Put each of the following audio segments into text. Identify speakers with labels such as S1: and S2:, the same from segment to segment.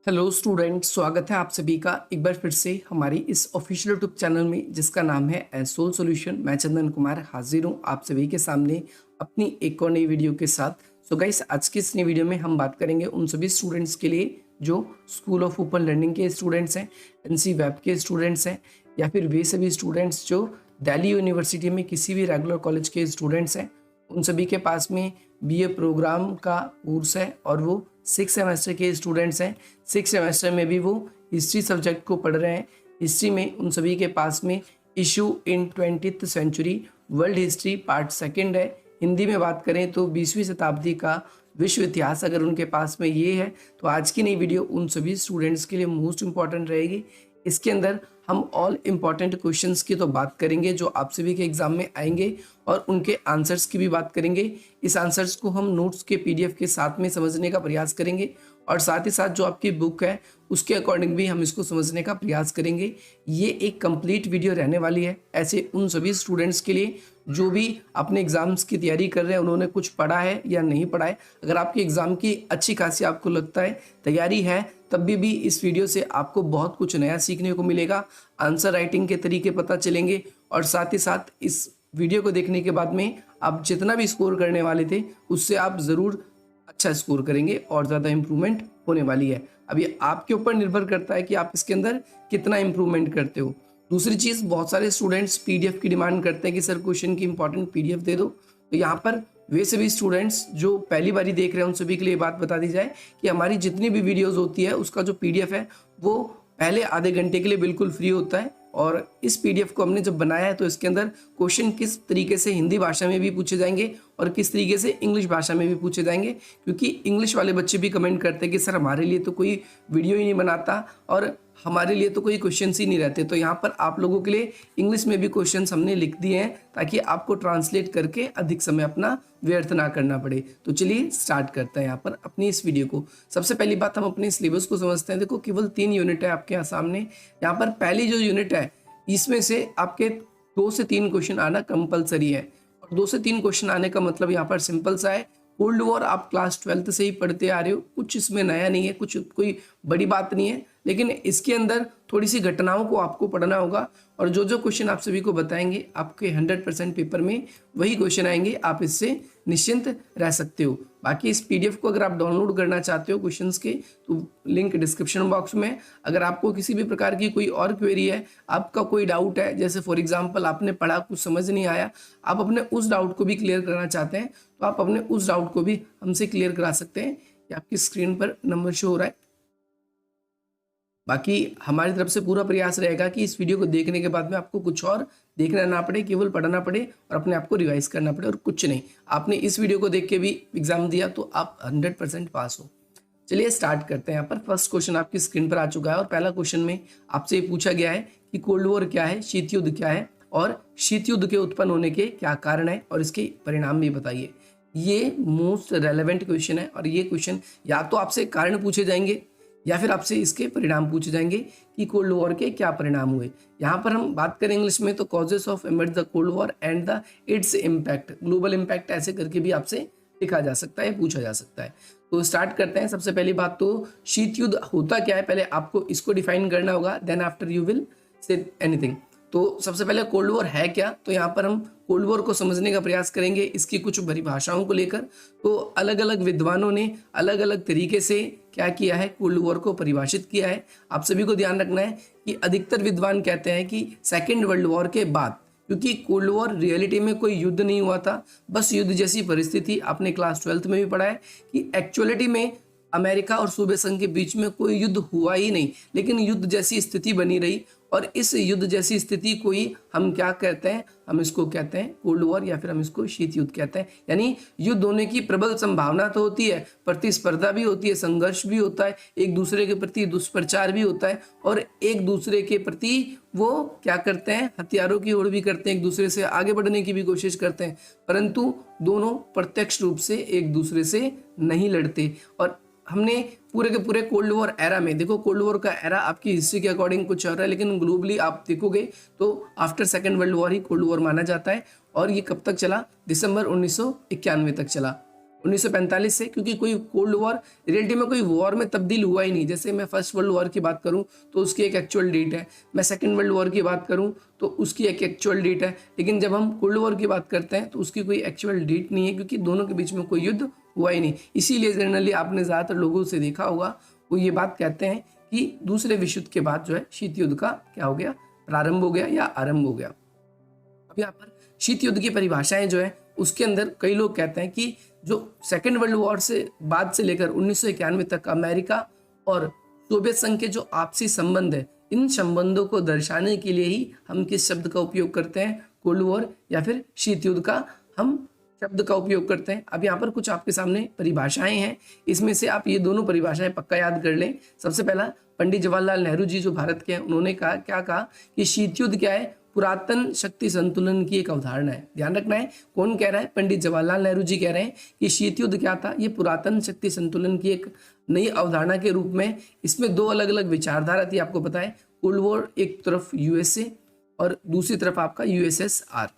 S1: Hello student, स्वागत है आप सभी का एक बार फिर से हमारी इस ऑफिशियल यूट्यूब चैनल में जिसका नाम है एसोल सॉल्यूशन। मैं चंदन कुमार हाजिर हूँ आप सभी के सामने अपनी एक और नई वीडियो के साथ। सो गाइस, आज की इस नई वीडियो में हम बात करेंगे उन सभी स्टूडेंट्स के लिए जो स्कूल ऑफ ओपन लर्निंग के स्टूडेंट्स हैं, एनसी वेब के स्टूडेंट्स हैं, या फिर वे सभी स्टूडेंट्स जो दिल्ली यूनिवर्सिटी में किसी भी रेगुलर कॉलेज के स्टूडेंट्स हैं। उन सभी के पास में बीए प्रोग्राम का कोर्स है और वो 6 सेमेस्टर के स्टूडेंट्स हैं। 6 सेमेस्टर में भी वो हिस्ट्री सब्जेक्ट को पढ़ रहे हैं। हिस्ट्री में उन सभी के पास में issue in 20th century world history part second है। हिंदी में बात करें तो 20वीं शताब्दी का विश्व इतिहास अगर उनके पास में ये है तो आज की नई वीडियो उन सभी स्टूडेंट्स के लिए मोस्ट इंपॉर्टेंट रहेगी। इसके अंदर हम ऑल इम्पॉर्टेंट क्वेश्चंस की तो बात करेंगे जो आप सभी के एग्जाम में आएंगे और उनके आंसर्स की भी बात करेंगे। इस आंसर्स को हम नोट्स के पीडीएफ के साथ में समझने का प्रयास करेंगे और साथ ही साथ जो आपकी बुक है उसके अकॉर्डिंग भी हम इसको समझने का प्रयास करेंगे। ये एक कंप्लीट वीडियो रहने वाली है ऐसे उन सभी स्टूडेंट्स के लिए जो भी अपने एग्जाम्स की तैयारी कर रहे हैं, उन्होंने कुछ पढ़ा है या नहीं पढ़ा है। अगर आपके एग्जाम की अच्छी खासी आपको लगता है तैयारी है तब भी इस वीडियो से आपको बहुत कुछ नया सीखने को मिलेगा। आंसर राइटिंग के तरीके पता चलेंगे और साथ ही साथ इस वीडियो को देखने के बाद में आप जितना भी स्कोर करने वाले थे उससे आप ज़रूर अच्छा स्कोर करेंगे और ज़्यादा इंप्रूवमेंट होने वाली है। अब ये आपके ऊपर निर्भर करता है कि आप इसके अंदर कितना इंप्रूवमेंट करते हो। दूसरी चीज़, बहुत सारे स्टूडेंट्स पीडीएफ की डिमांड करते हैं कि सर क्वेश्चन की इंपॉर्टेंट पीडीएफ दे दो। तो यहाँ पर वे सभी स्टूडेंट्स जो पहली बारी देख रहे हैं उन सभी के लिए बात बता दी जाए कि हमारी जितनी भी वीडियोज़ होती है उसका जो पीडीएफ है वो पहले आधे घंटे के लिए बिल्कुल फ्री होता है। और इस पीडीएफ को हमने जब बनाया है तो इसके अंदर क्वेश्चन किस तरीके से हिंदी भाषा में भी पूछे जाएंगे और किस तरीके से इंग्लिश भाषा में भी पूछे जाएंगे, क्योंकि इंग्लिश वाले बच्चे भी कमेंट करते हैं कि सर हमारे लिए तो कोई वीडियो ही नहीं बनाता और हमारे लिए तो कोई क्वेश्चन ही नहीं रहते। तो यहाँ पर आप लोगों के लिए इंग्लिश में भी क्वेश्चन हमने लिख दिए हैं ताकि आपको ट्रांसलेट करके अधिक समय अपना व्यर्थ ना करना पड़े। तो चलिए स्टार्ट करते हैं यहाँ पर अपनी इस वीडियो को। सबसे पहली बात हम अपने सिलेबस को समझते हैं। देखो, केवल 3 यूनिट है आपके यहाँ सामने। यहाँ पर पहली जो यूनिट है इसमें से आपके 2 से 3 क्वेश्चन आना कंपलसरी है। और 2 से 3 क्वेश्चन आने का मतलब यहाँ पर सिंपल सा है, कोल्ड वॉर आप क्लास 12th से ही पढ़ते आ रहे हो, कुछ इसमें नया नहीं है, कुछ कोई बड़ी बात नहीं है, लेकिन इसके अंदर थोड़ी सी घटनाओं को आपको पढ़ना होगा और जो जो क्वेश्चन आप सभी को बताएंगे आपके 100% पेपर में वही क्वेश्चन आएंगे। आप इससे निश्चिंत रह सकते हो। बाकी इस पीडीएफ को अगर आप डाउनलोड करना चाहते हो क्वेश्चंस के तो लिंक डिस्क्रिप्शन बॉक्स में। अगर आपको किसी भी प्रकार की कोई और क्वेरी है, आपका कोई डाउट है, जैसे फॉर एग्जांपल आपने पढ़ा कुछ समझ नहीं आया, आप अपने उस डाउट को भी क्लियर करना चाहते हैं तो आप अपने उस डाउट को भी हमसे क्लियर करा सकते हैं। ये आपकी स्क्रीन पर नंबर शो हो रहा है। बाकी हमारी तरफ से पूरा प्रयास रहेगा कि इस वीडियो को देखने के बाद में आपको कुछ और देखना ना पड़े, केवल पढ़ना पड़े और अपने आप को रिवाइज करना पड़े और कुछ नहीं। आपने इस वीडियो को देख के भी एग्जाम दिया तो आप 100% पास हो। चलिए स्टार्ट करते हैं। यहाँ पर फर्स्ट क्वेश्चन आपकी स्क्रीन पर आ चुका है और पहला क्वेश्चन में आपसे ये पूछा गया है कि कोल्ड वॉर क्या है, शीत युद्ध क्या है और शीत युद्ध के उत्पन्न होने के क्या कारण है और इसके परिणाम भी बताइए। ये मोस्ट रेलेवेंट क्वेश्चन है और ये क्वेश्चन या तो आपसे कारण पूछे जाएंगे या फिर आपसे इसके परिणाम पूछे जाएंगे कि कोल्ड वॉर के क्या परिणाम हुए। यहाँ पर हम बात करें इंग्लिश में तो causes of emerge the cold war and the its impact, global impact ऐसे करके भी आपसे लिखा जा सकता है, पूछा जा सकता है। तो स्टार्ट करते हैं। सबसे पहली बात तो शीत युद्ध होता क्या है, पहले आपको इसको डिफाइन करना होगा, then after you will say anything. तो सबसे पहले कोल्ड वॉर है क्या, तो यहाँ पर हम कोल्ड वॉर को समझने का प्रयास करेंगे इसकी कुछ परिभाषाओं को लेकर। तो अलग अलग विद्वानों ने अलग अलग तरीके से क्या किया है, कोल्ड वॉर को परिभाषित किया है। आप सभी को ध्यान रखना है कि अधिकतर विद्वान कहते हैं कि सेकेंड वर्ल्ड वॉर के बाद, क्योंकि कोल्ड वॉर रियलिटी में कोई युद्ध नहीं हुआ था, बस युद्ध जैसी परिस्थिति। आपने क्लास 12th में भी पढ़ा है कि एक्चुअलिटी में अमेरिका और सूबे संघ के बीच में कोई युद्ध हुआ ही नहीं, लेकिन युद्ध जैसी स्थिति बनी रही और इस युद्ध जैसी स्थिति को ही हम क्या कहते हैं, हम इसको कहते हैं कोल्ड वॉर या फिर हम इसको शीत युद्ध कहते हैं। यानी युद्ध होने की प्रबल संभावना तो होती है, प्रतिस्पर्धा भी होती है, संघर्ष भी होता है, एक दूसरे के प्रति दुष्प्रचार भी होता है और एक दूसरे के प्रति वो क्या करते हैं, हथियारों की होड़ भी करते हैं, एक दूसरे से आगे बढ़ने की भी कोशिश करते हैं, परंतु दोनों प्रत्यक्ष रूप से एक दूसरे से नहीं लड़ते। और हमने पूरे के पूरे कोल्ड वॉर एरा में, देखो कोल्ड वॉर का एरा आपकी हिस्ट्री के अकॉर्डिंग कुछ चल रहा है, लेकिन ग्लोबली आप देखोगे तो आफ्टर सेकेंड वर्ल्ड वॉर ही कोल्ड वॉर माना जाता है। और ये कब तक चला, दिसंबर 1991 तक चला। 1945 से, क्योंकि कोई कोल्ड वॉर रियलिटी में कोई वॉर में तब्दील हुआ ही नहीं। जैसे मैं फर्स्ट वर्ल्ड वॉर की बात करूं तो उसकी एक एक्चुअल डेट है, मैं सेकंड वर्ल्ड वॉर की बात करूं तो उसकी एक एक्चुअल डेट है, लेकिन जब हम कोल्ड वॉर की बात करते हैं तो उसकी कोई एक्चुअल डेट नहीं है, क्योंकि दोनों के बीच में कोई युद्ध हुआ ही नहीं। इसीलिए जनरली आपने ज़्यादातर लोगों से देखा होगा, वो ये बात कहते हैं कि दूसरे विश्व युद्ध के बाद जो है शीत युद्ध का क्या हो गया, प्रारंभ हो गया या आरंभ हो गया। अब यहाँ पर शीत युद्ध की परिभाषाएं जो है उसके अंदर कई लोग कहते हैं कि जो सेकेंड वर्ल्ड वॉर से बाद से लेकर 1991 तक अमेरिका और सोवियत संघ के जो आपसी संबंध है, इन संबंधों को दर्शाने के लिए ही हम किस शब्द का उपयोग करते हैं, कोल्ड वॉर या फिर शीत युद्ध का हम शब्द का उपयोग करते हैं। अब यहाँ पर कुछ आपके सामने परिभाषाएं हैं, इसमें से आप ये दोनों परिभाषाएं पक्का याद कर लें। सबसे पहला, पंडित जवाहरलाल नेहरू जी जो भारत के हैं, उन्होंने कहा, क्या कहा कि शीत युद्ध क्या है, पुरातन शक्ति संतुलन की एक अवधारणा है। ध्यान रखना है, कौन कह रहा है, पंडित जवाहरलाल नेहरू जी कह रहे हैं कि शीत युद्ध क्या था, ये पुरातन शक्ति संतुलन की एक नई अवधारणा के रूप में। इसमें दो अलग अलग विचारधारा थी, आपको पता है। कोल्ड वॉर एक तरफ यूएसए और दूसरी तरफ आपका यूएसएसआर,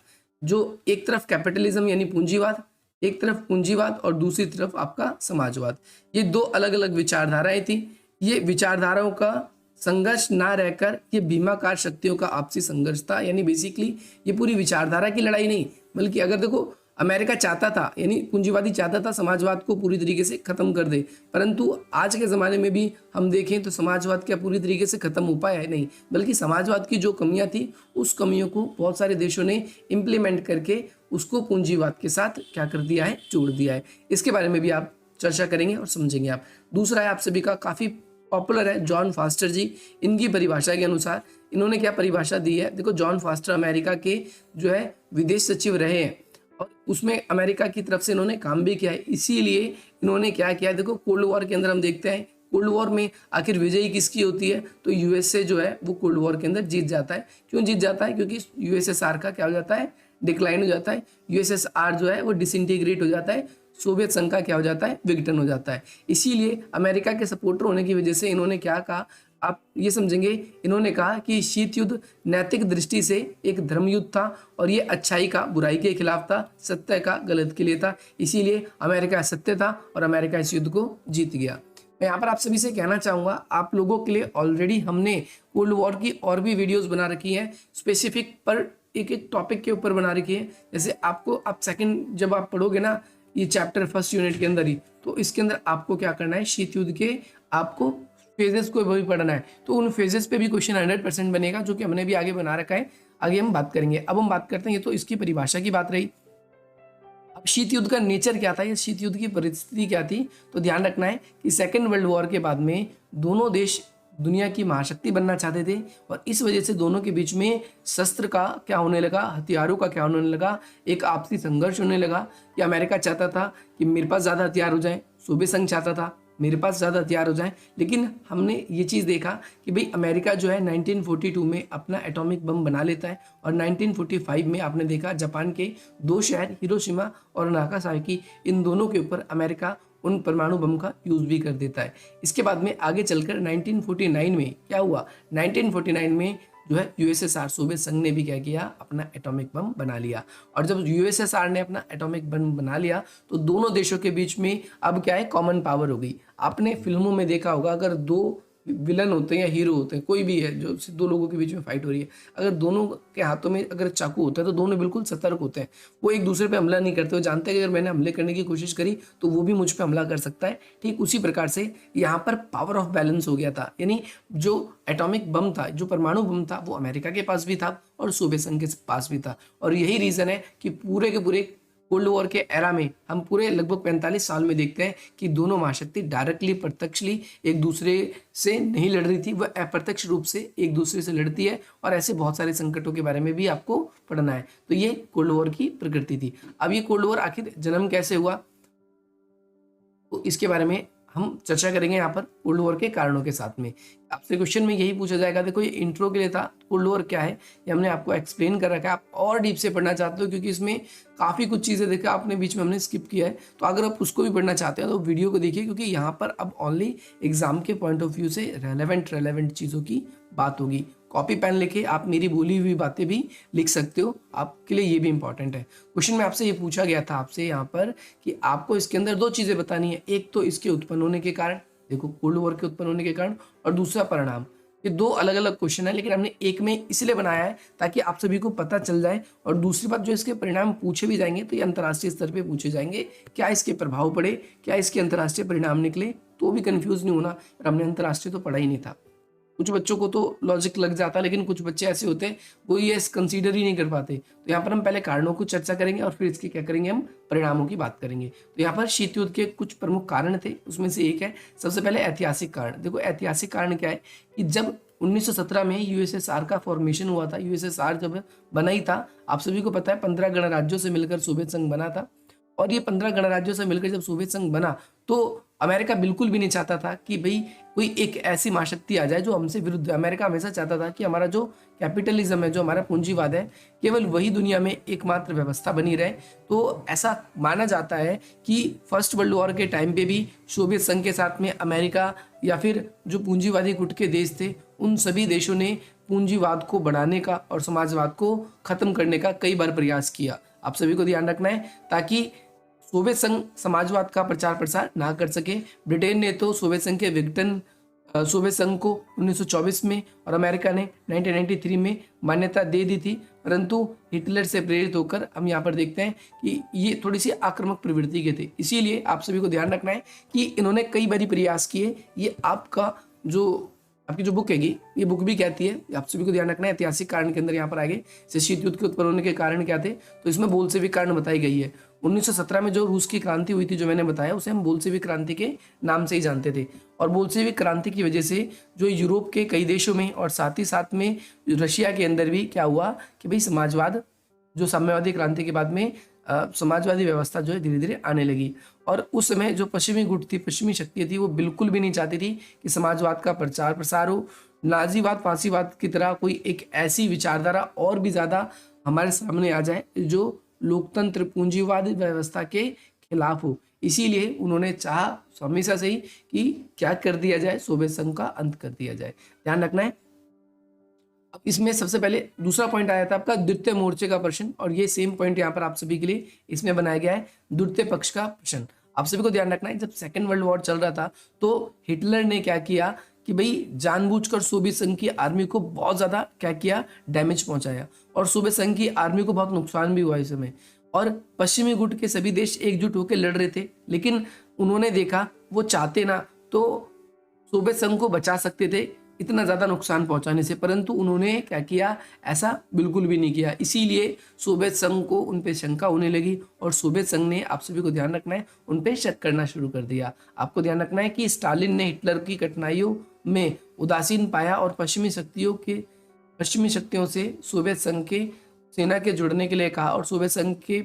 S1: जो एक तरफ कैपिटलिज्म यानी पूंजीवाद, एक तरफ पूंजीवाद और दूसरी तरफ आपका समाजवाद। ये दो अलग अलग विचारधाराएं थी। ये विचारधाराओं का संघर्ष ना रहकर ये भीमाकार शक्तियों का आपसी संघर्ष था। यानी बेसिकली ये पूरी विचारधारा की लड़ाई नहीं, बल्कि अगर देखो अमेरिका चाहता था, यानी पूंजीवादी चाहता था समाजवाद को पूरी तरीके से खत्म कर दे, परंतु आज के ज़माने में भी हम देखें तो समाजवाद क्या पूरी तरीके से खत्म हो पाया है? नहीं, बल्कि समाजवाद की जो कमियां थी उस कमियों को बहुत सारे देशों ने इम्प्लीमेंट करके उसको पूंजीवाद के साथ क्या कर दिया है, जोड़ दिया है। इसके बारे में भी आप चर्चा करेंगे और समझेंगे आप। दूसरा है आप सभी का काफ़ी पॉपुलर है, जॉन फास्टर जी। इनकी परिभाषा के अनुसार इन्होंने क्या परिभाषा दी है, देखो जॉन फास्टर अमेरिका के जो है विदेश सचिव रहे हैं और उसमें अमेरिका की तरफ से इन्होंने काम भी किया है। इसीलिए इन्होंने क्या किया है, देखो कोल्ड वॉर के अंदर हम देखते हैं कोल्ड वॉर में आखिर विजयी किसकी होती है, तो यूएसए जो है वो कोल्ड वॉर के अंदर जीत जाता है। क्यों जीत जाता है, क्योंकि यूएसएसआर का क्या हो जाता है, डिक्लाइन हो जाता है। यूएसएसआर जो है वो डिसइंटीग्रेट हो जाता है, सोवियत संघ का क्या हो जाता है, विघटन हो जाता है। इसीलिए अमेरिका के सपोर्टर होने की वजह से इन्होंने क्या कहा, आप ये समझेंगे, इन्होंने कहा कि शीत युद्ध नैतिक दृष्टि से एक धर्म युद्ध था और ये अच्छाई का बुराई के खिलाफ था, सत्य का गलत के लिए था। इसीलिए अमेरिका सत्य था और अमेरिका इस युद्ध को जीत गया। मैं यहाँ पर आप सभी से कहना चाहूँगा, आप लोगों के लिए ऑलरेडी हमने कोल्ड वॉर की और भी वीडियोज़ बना रखी हैं, स्पेसिफिक पर एक एक टॉपिक के ऊपर बना रखी है। जैसे आपको आप सेकेंड जब आप पढ़ोगे ना ये चैप्टर फर्स्ट यूनिट के अंदर ही, तो इसके अंदर आपको क्या करना है, शीत युद्ध के आपको फेजेस को भी पढ़ना है। तो उन फेजेस पे भी क्वेश्चन 100% बनेगा, जो कि हमने भी आगे बना रखा है, आगे हम बात करेंगे। अब हम बात करते हैं, ये तो इसकी परिभाषा की बात रही। अब शीत युद्ध का नेचर क्या था, ये शीत युद्ध की परिस्थिति क्या थी, तो ध्यान रखना है कि सेकेंड वर्ल्ड वॉर के बाद में दोनों देश दुनिया की महाशक्ति बनना चाहते थे और इस वजह से दोनों के बीच में शस्त्र का क्या होने लगा, हथियारों का क्या होने लगा, एक आपसी संघर्ष होने लगा। कि अमेरिका चाहता था कि मेरे पास ज़्यादा हथियार हो जाए, सोवियत संघ चाहता था मेरे पास ज़्यादा हथियार हो जाए। लेकिन हमने ये चीज़ देखा कि भाई अमेरिका जो है 1942 में अपना एटॉमिक बम बना लेता है और 1945 में आपने देखा जापान के दो शहर हिरोशिमा और नागासाकी, इन दोनों के ऊपर अमेरिका उन परमाणु बम का यूज़ भी कर देता है। इसके बाद में आगे चलकर 1949 में क्या हुआ, 1949 में जो है यूएसएसआर सोवियत संघ ने भी क्या किया, अपना एटॉमिक बम बना लिया। और जब यूएसएसआर ने अपना एटॉमिक बम बना लिया तो दोनों देशों के बीच में अब क्या है, कॉमन पावर हो गई। आपने फिल्मों में देखा होगा, अगर दो विलन होते हैं या हीरो होते हैं, कोई भी है, जो दो लोगों के बीच में फाइट हो रही है, अगर दोनों के हाथों में अगर चाकू होता है तो दोनों बिल्कुल सतर्क होते हैं, वो एक दूसरे पे हमला नहीं करते। वो जानते हैं कि अगर मैंने हमले करने की कोशिश करी तो वो भी मुझ पे हमला कर सकता है। ठीक उसी प्रकार से यहाँ पर पावर ऑफ बैलेंस हो गया था, यानी जो एटॉमिक बम था, जो परमाणु बम था, वो अमेरिका के पास भी था और सोवियत संघ के पास भी था। और यही रीज़न है कि पूरे के पूरे कोल्ड वॉर के एरा में हम पूरे लगभग 45 साल में देखते हैं कि दोनों महाशक्ति डायरेक्टली प्रत्यक्षली एक दूसरे से नहीं लड़ रही थी, वह अप्रत्यक्ष रूप से एक दूसरे से लड़ती है। और ऐसे बहुत सारे संकटों के बारे में भी आपको पढ़ना है। तो ये कोल्ड वॉर की प्रकृति थी। अब ये कोल्ड वॉर आखिर जन्म कैसे हुआ, तो इसके बारे में हम चर्चा करेंगे यहाँ पर कोल्ड वॉर के कारणों के साथ में। आपसे क्वेश्चन में यही पूछा जाएगा, देखो ये इंट्रो के लिए था, कोल्ड वॉर क्या है ये हमने आपको एक्सप्लेन कर रखा है। आप और डीप से पढ़ना चाहते हो क्योंकि इसमें काफ़ी कुछ चीज़ें देखा आपने, बीच में हमने स्किप किया है, तो अगर आप उसको भी पढ़ना चाहते हैं तो वीडियो को देखिए, क्योंकि यहाँ पर अब ओनली एग्जाम के पॉइंट ऑफ व्यू से रेलेवेंट चीज़ों की बात होगी। कॉपी पेन लेके आप मेरी बोली हुई बातें भी लिख सकते हो, आपके लिए ये भी इंपॉर्टेंट है। क्वेश्चन में आपसे ये पूछा गया था आपसे यहाँ पर कि आपको इसके अंदर दो चीज़ें बतानी है, एक तो इसके उत्पन्न होने के कारण, देखो कोल्ड वॉर के उत्पन्न होने के कारण, और दूसरा परिणाम। ये दो अलग अलग क्वेश्चन है, लेकिन हमने एक में इसलिए बनाया है ताकि आप सभी को पता चल जाए। और दूसरी बात, जो इसके परिणाम पूछे भी जाएंगे तो ये अंतर्राष्ट्रीय स्तर पे पूछे जाएंगे, क्या इसके प्रभाव पड़े, क्या इसके अंतर्राष्ट्रीय परिणाम निकले, तो भी कंफ्यूज नहीं होना। और हमने अंतर्राष्ट्रीय तो पढ़ा ही नहीं था। कुछ बच्चों को तो लॉजिक लग जाता है, लेकिन कुछ बच्चे ऐसे होते हैं वो ये कंसीडर ही नहीं कर पाते। तो यहाँ पर हम पहले कारणों को चर्चा करेंगे और फिर इसके क्या करेंगे, हम परिणामों की बात करेंगे। तो यहाँ पर शीत युद्ध के कुछ प्रमुख कारण थे, उसमें से एक है सबसे पहले ऐतिहासिक कारण। देखो ऐतिहासिक कारण क्या है कि जब 1917 में यूएसएसआर का फॉर्मेशन हुआ था, यूएसएसआर जब बना ही था, आप सभी को पता है 15 गणराज्यों से मिलकर सोवियत संघ बना था। और ये 15 गणराज्यों से मिलकर जब सोवियत संघ बना तो अमेरिका बिल्कुल भी नहीं चाहता था कि भाई कोई एक ऐसी महाशक्ति आ जाए जो हमसे विरुद्ध है। अमेरिका हमेशा चाहता था कि हमारा जो कैपिटलिज्म है, जो हमारा पूंजीवाद है, केवल वही दुनिया में एकमात्र व्यवस्था बनी रहे। तो ऐसा माना जाता है कि फर्स्ट वर्ल्ड वॉर के टाइम पे भी सोवियत संघ के साथ में अमेरिका या फिर जो पूंजीवादी गुट के देश थे, उन सभी देशों ने पूंजीवाद को बढ़ाने का और समाजवाद को खत्म करने का कई बार प्रयास किया। आप सभी को ध्यान रखना है ताकि सोवियत संघ समाजवाद का प्रचार प्रसार ना कर सके। ब्रिटेन ने तो सोवियत संघ के विघटन, सोवियत संघ को 1924 में और अमेरिका ने 1993 में मान्यता दे दी थी, परंतु हिटलर से प्रेरित होकर हम यहाँ पर देखते हैं कि ये थोड़ी सी आक्रामक प्रवृत्ति के थे। इसीलिए आप सभी को ध्यान रखना है कि इन्होंने कई बार प्रयास किए। ये आपकी जो बुक हैगी, ये बुक भी कहती है, आप सभी को ध्यान रखना है। ऐतिहासिक कारण के अंदर यहाँ पर आगे से शीत युद्ध के उत्पन्न होने के कारण क्या थे, तो इसमें बोल्शेविक कारण बताई गई है। 1917 में जो रूस की क्रांति हुई थी, जो मैंने बताया, उसे हम बोल्शेविक क्रांति के नाम से ही जानते थे। और बोल्शेविक क्रांति की वजह से जो यूरोप के कई देशों में और साथ ही साथ में रशिया के अंदर भी क्या हुआ कि भाई समाजवाद, जो साम्यवादी क्रांति के बाद में समाजवादी व्यवस्था जो है धीरे धीरे आने लगी। और उस समय जो पश्चिमी गुट थी, पश्चिमी शक्ति थी, वो बिल्कुल भी नहीं चाहती थी कि समाजवाद का प्रचार प्रसार हो। नाजीवाद, फांसीवाद की तरह कोई एक ऐसी विचारधारा और भी ज्यादा हमारे सामने आ जाए जो लोकतंत्र पूंजीवाद व्यवस्था के खिलाफ हो। इसीलिए उन्होंने चाहा हमेशा से ही कि क्या कर दिया जाए, सोवियत संघ का अंत कर दिया जाए। ध्यान रखना है। अब इसमें सबसे पहले दूसरा पॉइंट आया था आपका द्वितीय मोर्चे का प्रश्न, और ये सेम पॉइंट यहाँ पर आप सभी के लिए इसमें बनाया गया है, द्वितीय पक्ष का प्रश्न। आप सभी को ध्यान रखना है, जब सेकेंड वर्ल्ड वॉर चल रहा था तो हिटलर ने क्या किया कि भाई जानबूझकर सोवियत संघ की आर्मी को बहुत ज्यादा क्या किया, डैमेज पहुंचाया। और सोवियत संघ की आर्मी को बहुत नुकसान भी हुआ इस समय। और पश्चिमी गुट के सभी देश एकजुट होकर लड़ रहे थे, लेकिन उन्होंने देखा वो चाहते ना तो सोवियत संघ को बचा सकते थे इतना ज्यादा नुकसान पहुंचाने से, परंतु उन्होंने क्या किया, ऐसा बिल्कुल भी नहीं किया। इसीलिए सोवियत संघ को उन पे शंका होने लगी और सोवियत संघ ने, आप सभी को ध्यान रखना है, उन पे शक करना शुरू कर दिया। आपको ध्यान रखना है कि स्टालिन ने हिटलर की कठिनाइयों में उदासीन पाया और पश्चिमी शक्तियों से सोवियत संघ के सेना के जुड़ने के लिए कहा, और सोवियत संघ के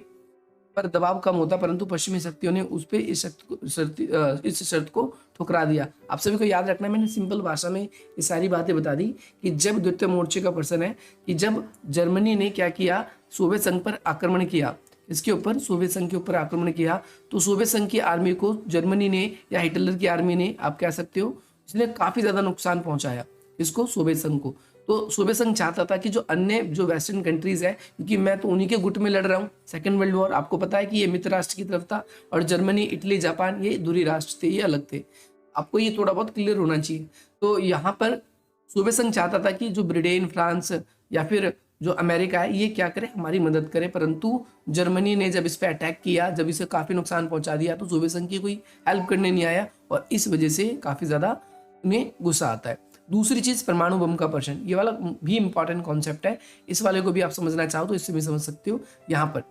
S1: पर दबाव कम होता, परंतु पश्चिमी शक्तियों ने उस पे इस शर्त को ठुकरा दिया। आप सभी को याद रखना है, मैंने सिंपल भाषा में ये सारी बातें बता दी कि जब द्वितीय मोर्चे का प्रश्न है कि जब जर्मनी ने क्या किया, सोवियत संघ पर आक्रमण किया, इसके ऊपर सोवियत संघ के ऊपर आक्रमण किया, तो सोवियत संघ की आर्मी को जर्मनी ने या हिटलर की आर्मी ने, आप कह सकते हो, इसने काफी ज्यादा नुकसान पहुंचाया इसको, सोवियत संघ को। तो सोवियत संघ चाहता था कि जो अन्य जो वेस्टर्न कंट्रीज है, क्योंकि मैं तो उन्हीं के गुट में लड़ रहा हूँ, सेकेंड वर्ल्ड वॉर आपको पता है कि ये मित्र राष्ट्र की तरफ था, और जर्मनी, इटली, जापान ये दूरी राष्ट्र थे, ये अलग थे। आपको ये थोड़ा बहुत क्लियर होना चाहिए। तो यहाँ पर सोवियत संघ चाहता था कि जो ब्रिटेन, फ्रांस या फिर जो अमेरिका है, ये क्या करे, हमारी मदद करे, परंतु जर्मनी ने जब इस पर अटैक किया, जब इसे काफी नुकसान पहुंचा दिया, तो सोवियत संघ की कोई हेल्प करने नहीं आया, और इस वजह से काफी ज्यादा उन्हें गुस्सा आता है। दूसरी चीज, परमाणु बम का प्रश्न, ये वाला भी इंपॉर्टेंट कॉन्सेप्ट है, इस वाले को भी आप समझना चाहो तो इससे भी समझ सकते हो। यहाँ पर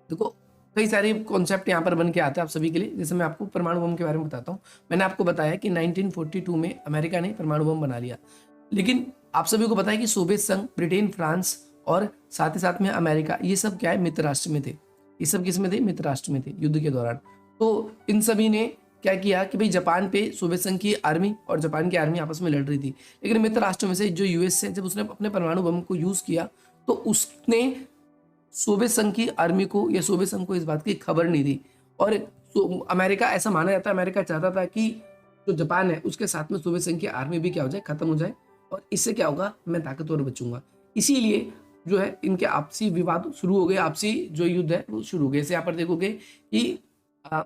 S1: देखो कई सारे कॉन्सेप्ट यहाँ पर बन के आते हैं आप सभी के लिए। जैसे मैं आपको परमाणु बम के बारे में बताता हूँ। मैंने आपको बताया कि 1942 में अमेरिका ने परमाणु बम बना लिया, लेकिन आप सभी को पता है कि सोवियत संघ, ब्रिटेन, फ्रांस और साथ ही साथ में अमेरिका, ये सब क्या है, मित्र राष्ट्र में थे। ये सब किस में थे, मित्र राष्ट्र में थे युद्ध के दौरान। तो इन सभी ने क्या किया कि भाई जापान पे सोवियत संघ की आर्मी और जापान की आर्मी आपस में लड़ रही थी, लेकिन मित्र राष्ट्रों में से जो यूएस है, जब उसने अपने परमाणु बम को यूज किया तो उसने सोवियत संघ की आर्मी को या सोवियत संघ को इस बात की खबर नहीं दी। और अमेरिका, ऐसा माना जाता है, अमेरिका चाहता था कि जो जापान है उसके साथ में सोवियत संघ की आर्मी भी क्या हो जाए, खत्म हो जाए। और इससे क्या होगा, मैं ताकतवर बचूंगा। इसीलिए जो है इनके आपसी विवाद शुरू हो गए, आपसी जो युद्ध है वो शुरू हो गए। जैसे यहाँ पर देखोगे कि आ,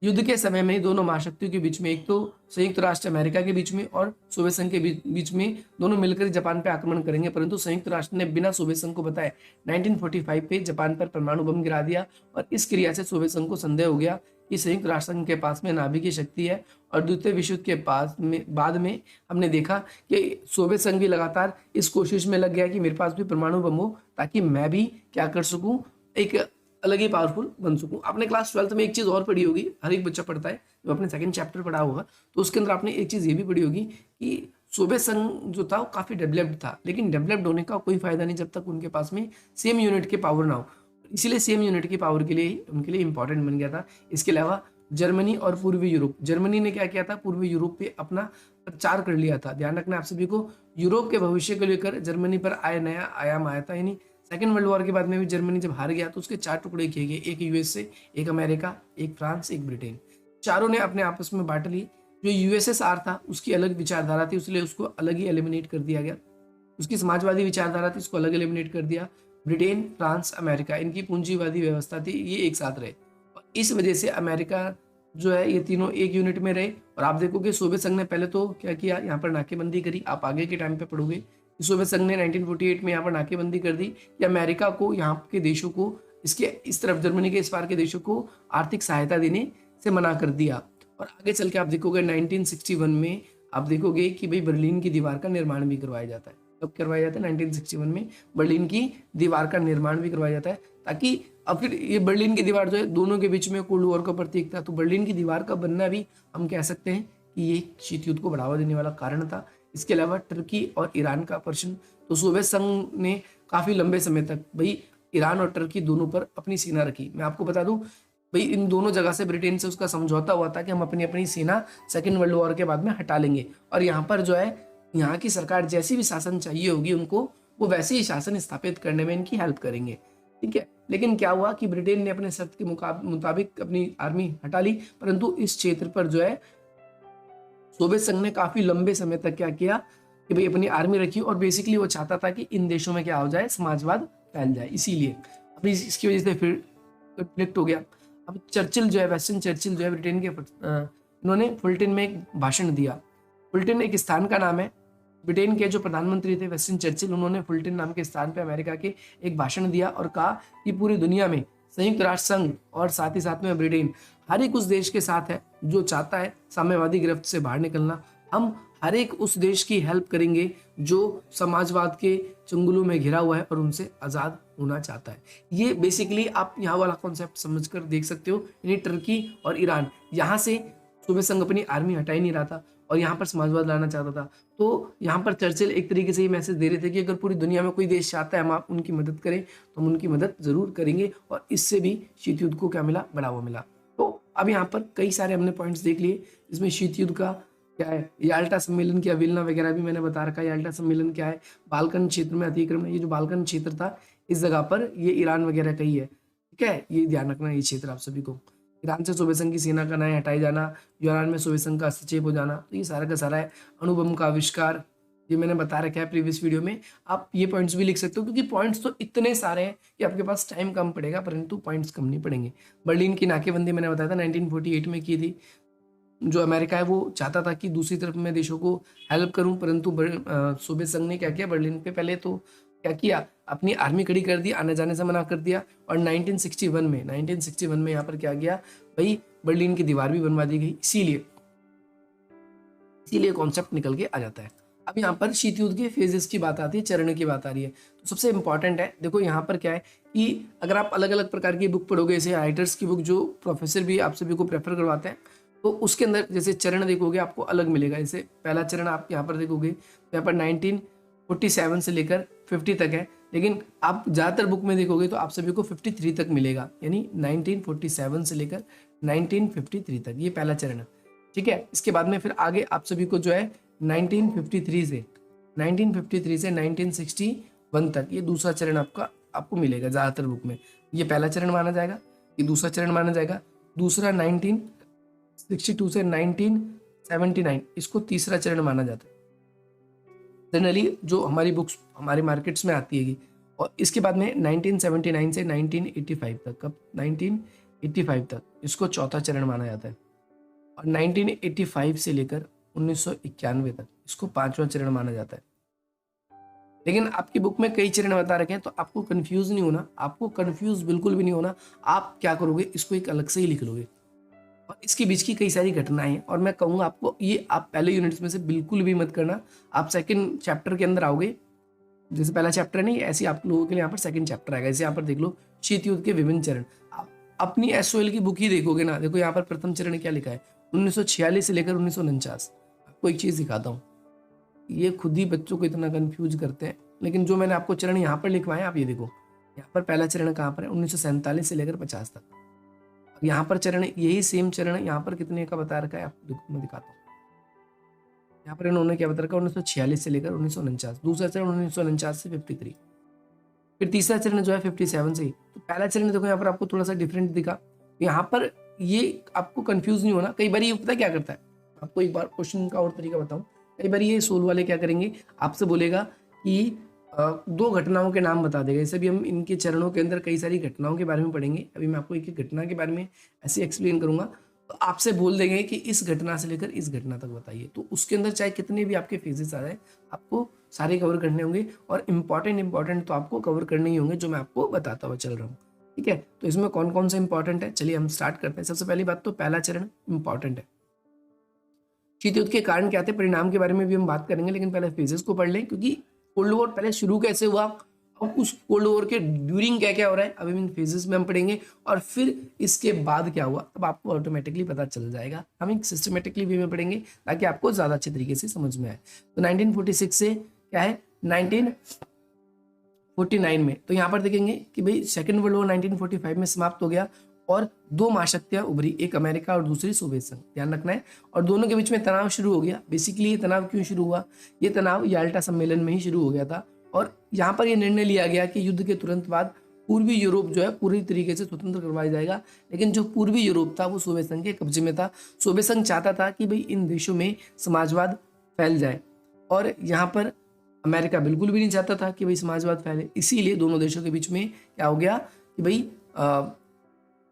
S1: युद्ध के समय में दोनों महाशक्तियों के बीच में, एक तो संयुक्त राष्ट्र अमेरिका के बीच में और सोवियत संघ के बीच में, दोनों मिलकर जापान पे आक्रमण करेंगे, परंतु संयुक्त राष्ट्र ने बिना सोवियत संघ को बताए 1945 पे जापान पर परमाणु बम गिरा दिया। और इस क्रिया से सोवियत संघ को संदेह हो गया कि संयुक्त राष्ट्र संघ के पास में नाभिकीय शक्ति है। और द्वितीय विश्व युद्ध के बाद में हमने देखा कि सोवियत संघ भी लगातार इस कोशिश में लग गया कि मेरे पास भी परमाणु बम हो, ताकि मैं भी क्या कर सकूं, एक अलग ही पावरफुल बन सकूं। आपने क्लास 12th में एक चीज और पढ़ी होगी, हर एक बच्चा पढ़ता है, जो अपने सेकंड चैप्टर पढ़ा होगा, तो उसके अंदर आपने एक चीज ये भी पढ़ी होगी कि सोवियत संघ जो था वो काफी डेवलप्ड था, लेकिन डेवलप्ड होने का कोई फायदा नहीं जब तक उनके पास में सेम यूनिट के पावर ना हो। इसीलिए सेम यूनिट की पावर के लिए उनके लिए इंपॉर्टेंट बन गया था। इसके अलावा जर्मनी और पूर्वी यूरोप, जर्मनी ने क्या किया था, पूर्वी यूरोप पे अपना प्रचार कर लिया था। ध्यान रखना आप सभी को, यूरोप के भविष्य को लेकर जर्मनी पर नया आयाम आया था। यानी सेकेंड वर्ल्ड वॉर के बाद में भी जर्मनी जब हार गया तो उसके 4 टुकड़े किए गए, एक यूएसए, एक अमेरिका, एक फ्रांस, एक ब्रिटेन। चारों ने अपने आपस में बांट ली। जो यूएसएसआर था उसकी अलग विचारधारा थी, इसलिए उसको अलग ही एलिमिनेट कर दिया गया। उसकी समाजवादी विचारधारा थी, उसको अलग एलिमिनेट कर दिया। ब्रिटेन, फ्रांस, अमेरिका, इनकी पूंजीवादी व्यवस्था थी, ये एक साथ रहे। और इस वजह से अमेरिका जो है, ये तीनों एक यूनिट में रहे। और आप देखोगे सोवियत संघ ने पहले तो क्या किया, यहाँ पर नाकेबंदी करी। आप आगे के टाइम पे पढ़ोगे, सोवियत संघ ने 1948 में यहाँ पर नाकेबंदी कर दी कि अमेरिका को, यहाँ के देशों को, इसके इस तरफ जर्मनी के इस पार के देशों को आर्थिक सहायता देने से मना कर दिया। और आगे चल के आप देखोगे 1961 में आप देखोगे कि भाई बर्लिन की दीवार का निर्माण भी करवाया जाता है। कब करवाया जाता है? 1961 में बर्लिन की दीवार का निर्माण भी करवाया जाता है, ताकि अब फिर ये बर्लिन की दीवार जो है दोनों के बीच में कोल्ड वॉर का प्रतीक था। तो बर्लिन की दीवार का बनना भी हम कह सकते हैं कि ये शीत युद्ध को बढ़ावा देने वाला कारण था। इसके अलावा टर्की और ईरान का प्रश्न, तो सोवियत संघ ने काफी लंबे समय तक भाई ईरान और टर्की दोनों पर अपनी सेना रखी। मैं आपको बता दूं भाई, इन दोनों जगह से ब्रिटेन से उसका समझौता हुआ था कि हम अपनी अपनी सेना सेकेंड वर्ल्ड वॉर के बाद में हटा लेंगे, और यहाँ पर जो है यहाँ की सरकार जैसी भी शासन चाहिए होगी उनको, वो वैसे ही शासन स्थापित करने में इनकी हेल्प करेंगे। ठीक है, लेकिन क्या हुआ कि ब्रिटेन ने अपने शर्त के मुताबिक अपनी आर्मी हटा ली, परंतु इस क्षेत्र पर जो है सोवियत संघ ने काफी लंबे समय तक क्या किया कि भाई अपनी आर्मी रखी, और बेसिकली वो चाहता था कि इन देशों में क्या हो जाए, समाजवाद फैल जाए। इसीलिए अभी इसकी वजह से फिर कन्फ्लिक्ट हो गया। अब चर्चिल जो है, वेस्टर्न चर्चिल जो है ब्रिटेन के, इन्होंने फुलटन में एक भाषण दिया। फुलटन एक स्थान का नाम है। ब्रिटेन के जो प्रधानमंत्री थे वेस्टर्न चर्चिल, उन्होंने फुलटन नाम के स्थान पे अमेरिका के एक भाषण दिया और कहा कि पूरी दुनिया में संयुक्त राष्ट्र संघ और साथ ही साथ में ब्रिटेन हर एक उस देश के साथ है जो चाहता है साम्यवादी गिरफ्त से बाहर निकलना। हम हर एक उस देश की हेल्प करेंगे जो समाजवाद के चंगुलों में घिरा हुआ है और उनसे आज़ाद होना चाहता है। ये बेसिकली आप यहाँ वाला कॉन्सेप्ट समझकर देख सकते हो। यानी टर्की और ईरान, यहाँ से सोवियत संघ अपनी आर्मी हटा ही नहीं रहा था और यहाँ पर समाजवाद लाना चाहता था। तो यहाँ पर चर्चिल एक तरीके से ये मैसेज दे रहे थे कि अगर पूरी दुनिया में कोई देश चाहता है हम आप उनकी मदद करें तो हम उनकी मदद जरूर करेंगे। और इससे भी शीत युद्ध को क्या मिला, बढ़ावा मिला। तो अब यहाँ पर कई सारे हमने पॉइंट्स देख लिए। इसमें शीत युद्ध का क्या है, याल्टा सम्मेलन क्या, विल्ना वगैरह भी मैंने बता रखा है। याल्टा सम्मेलन क्या है, बाल्कन क्षेत्र में अतिक्रमण। ये जो बाल्कन क्षेत्र था इस जगह पर ये ईरान वगैरह का ही है। ठीक है, ये ध्यान रखना ये क्षेत्र आप सभी को। ईरान से सोवियत संघ की सेना का नया हटाए जाना, ईरान में सोवियत संघ का हस्तक्षेप हो जाना, तो ये सारा का सारा है। अणुबम का आविष्कार, ये मैंने बता रखा है प्रीवियस वीडियो में। आप ये पॉइंट्स भी लिख सकते हो क्योंकि पॉइंट्स तो इतने सारे हैं कि आपके पास टाइम कम पड़ेगा, परंतु पॉइंट्स कम नहीं पड़ेंगे। बर्लिन की नाकेबंदी मैंने बताया था 1948 में की थी। जो अमेरिका है वो चाहता था कि दूसरी तरफ मैं देशों को हेल्प करूं, परंतु सोवियत संघ ने क्या किया, बर्लिन पे पहले तो क्या किया, अपनी आर्मी खड़ी कर दी, आने जाने से मना कर दिया। और 1961 में यहाँ पर क्या गया भाई, बर्लिन की दीवार भी बनवा दी गई। इसीलिए कॉन्सेप्ट निकल के आ जाता है। अब यहाँ पर शीत युद्ध के फेजेस की बात आती है, चरण की बात आ रही है। तो सबसे इंपॉर्टेंट है, देखो यहाँ पर क्या है कि अगर आप अलग अलग प्रकार की बुक पढ़ोगे, जैसे राइटर्स की बुक जो प्रोफेसर भी आप सभी को प्रेफर करवाते हैं, तो उसके अंदर जैसे चरण देखोगे आपको अलग मिलेगा। जैसे पहला चरण आप यहाँ पर देखोगे, यहाँ पर 1947 से लेकर 50 तक है, लेकिन आप ज़्यादातर बुक में देखोगे तो आप सभी को 53 तक मिलेगा। यानी 1947 से लेकर 1953 तक, ये पहला चरण है। ठीक है, इसके बाद में फिर आगे आप सभी को जो है 1953 से 1961 तक ये दूसरा चरण आपको मिलेगा ज़्यादातर बुक में। ये पहला चरण माना जाएगा, ये दूसरा चरण माना जाएगा। दूसरा 1962 से 1979 इसको तीसरा चरण माना जाता है। जनरली जो हमारी बुक्स हमारे मार्केट्स में आती हैगी। और इसके बाद में 1979 से 1985 तक, कब 1985 तक इसको चौथा चरण माना जाता है, और 1985 से लेकर 1991 तक इसको पांचवा चरण माना जाता है। लेकिन आपकी बुक में कई चरण बता रखे हैं, तो आपको कंफ्यूज नहीं होना, आपको कंफ्यूज बिल्कुल भी नहीं होना। आप क्या करोगे, इसको एक अलग से ही लिख लोगे, और इसके बीच की कई सारी घटनाएं हैं। और मैं कहूँगा आपको ये आप पहले यूनिट्स में से बिल्कुल भी मत करना। आप सेकंड चैप्टर के अंदर आओगे, जैसे पहला चैप्टर नहीं, ऐसे आप लोगों के लिए यहाँ पर सेकंड चैप्टर आएगा। जैसे यहाँ पर देख लो, शीत युद्ध के विभिन्न चरण। आप अपनी एसओएल की बुक ही देखोगे ना, देखो यहाँ पर प्रथम चरण क्या लिखा है, 1946 से लेकर 1949। आपको एक चीज दिखाता हूँ, ये खुद ही बच्चों को इतना कंफ्यूज करते हैं, लेकिन जो मैंने आपको चरण यहाँ पर लिखवाए आप ये देखो, यहाँ पर पहला चरण कहाँ पर है, 1947 से लेकर 50 तक। यहाँ पर चरण, यही सेम चरण यहाँ पर कितने का बता रखा है, आप देखो मैं दिखाता हूँ। यहाँ पर इन्होंने क्या बता रखा है, 1946 से लेकर 1949। दूसरा चरण 1949 से 53। फिर तीसरा चरण जो है 57 से ही। तो पहला चरण देखो यहाँ पर आपको थोड़ा सा डिफरेंट दिखा। यहाँ पर ये आपको कंफ्यूज नहीं होना। कई बार ये पता क्या करता है, आपको एक बार क्वेश्चन का और तरीका बताऊं। कई बार ये सोल वाले क्या करेंगे, आपसे बोलेगा कि दो घटनाओं के नाम बता देगा। जैसे भी हम इनके चरणों के अंदर कई सारी घटनाओं के बारे में पढ़ेंगे, अभी मैं आपको एक एक घटना के बारे में ऐसे एक्सप्लेन करूंगा। तो आपसे बोल देंगे कि इस घटना से लेकर इस घटना तक बताइए। तो उसके अंदर चाहे कितने भी आपके फेजेस आ जाए, आपको सारे कवर करने होंगे, और इंपॉर्टेंट तो आपको कवर करने ही होंगे, जो मैं आपको बताता हुआ चल रहा हूँ। ठीक है, तो इसमें कौन कौन सा इंपॉर्टेंट है, चलिए हम स्टार्ट करते हैं। सबसे पहली बात तो पहला चरण इंपॉर्टेंट है। शीत युद्ध के कारण क्या थे, परिणाम के बारे में भी हम बात करेंगे, लेकिन पहले फेजेस को पढ़ लें, क्योंकि कोल्ड वॉर पहले शुरू कैसे हुआ और उस कोल्ड वॉर के ड्यूरिंग क्या क्या हो रहा है, अभी इन फेजेस में हम पढ़ेंगे। और फिर इसके बाद क्या हुआ, तब आपको ऑटोमेटिकली पता चल जाएगा। हम एक सिस्टमेटिकली वे में पढ़ेंगे ताकि आपको ज्यादा अच्छे तरीके से समझ में आए। तो 1946 से क्या है 1949 में, तो यहाँ पर देखेंगे कि भाई सेकेंड वर्ल्ड वॉर 1945 में समाप्त हो गया, और दो महाशक्तियां उभरी, एक अमेरिका और दूसरी सोवियत संघ, ध्यान रखना है। और दोनों के बीच में तनाव शुरू हो गया। बेसिकली ये तनाव क्यों शुरू हुआ, ये तनाव याल्टा सम्मेलन में ही शुरू हो गया था। और यहाँ पर ये निर्णय लिया गया कि युद्ध के तुरंत बाद पूर्वी यूरोप जो है पूरी तरीके से स्वतंत्र करवाया जाएगा। लेकिन जो पूर्वी यूरोप था वो सोवियत संघ के कब्जे में था। सोवियत संघ चाहता था कि भाई इन देशों में समाजवाद फैल जाए, और यहाँ पर अमेरिका बिल्कुल भी नहीं चाहता था कि भाई समाजवाद फैले। इसीलिए दोनों देशों के बीच में क्या हो गया कि भाई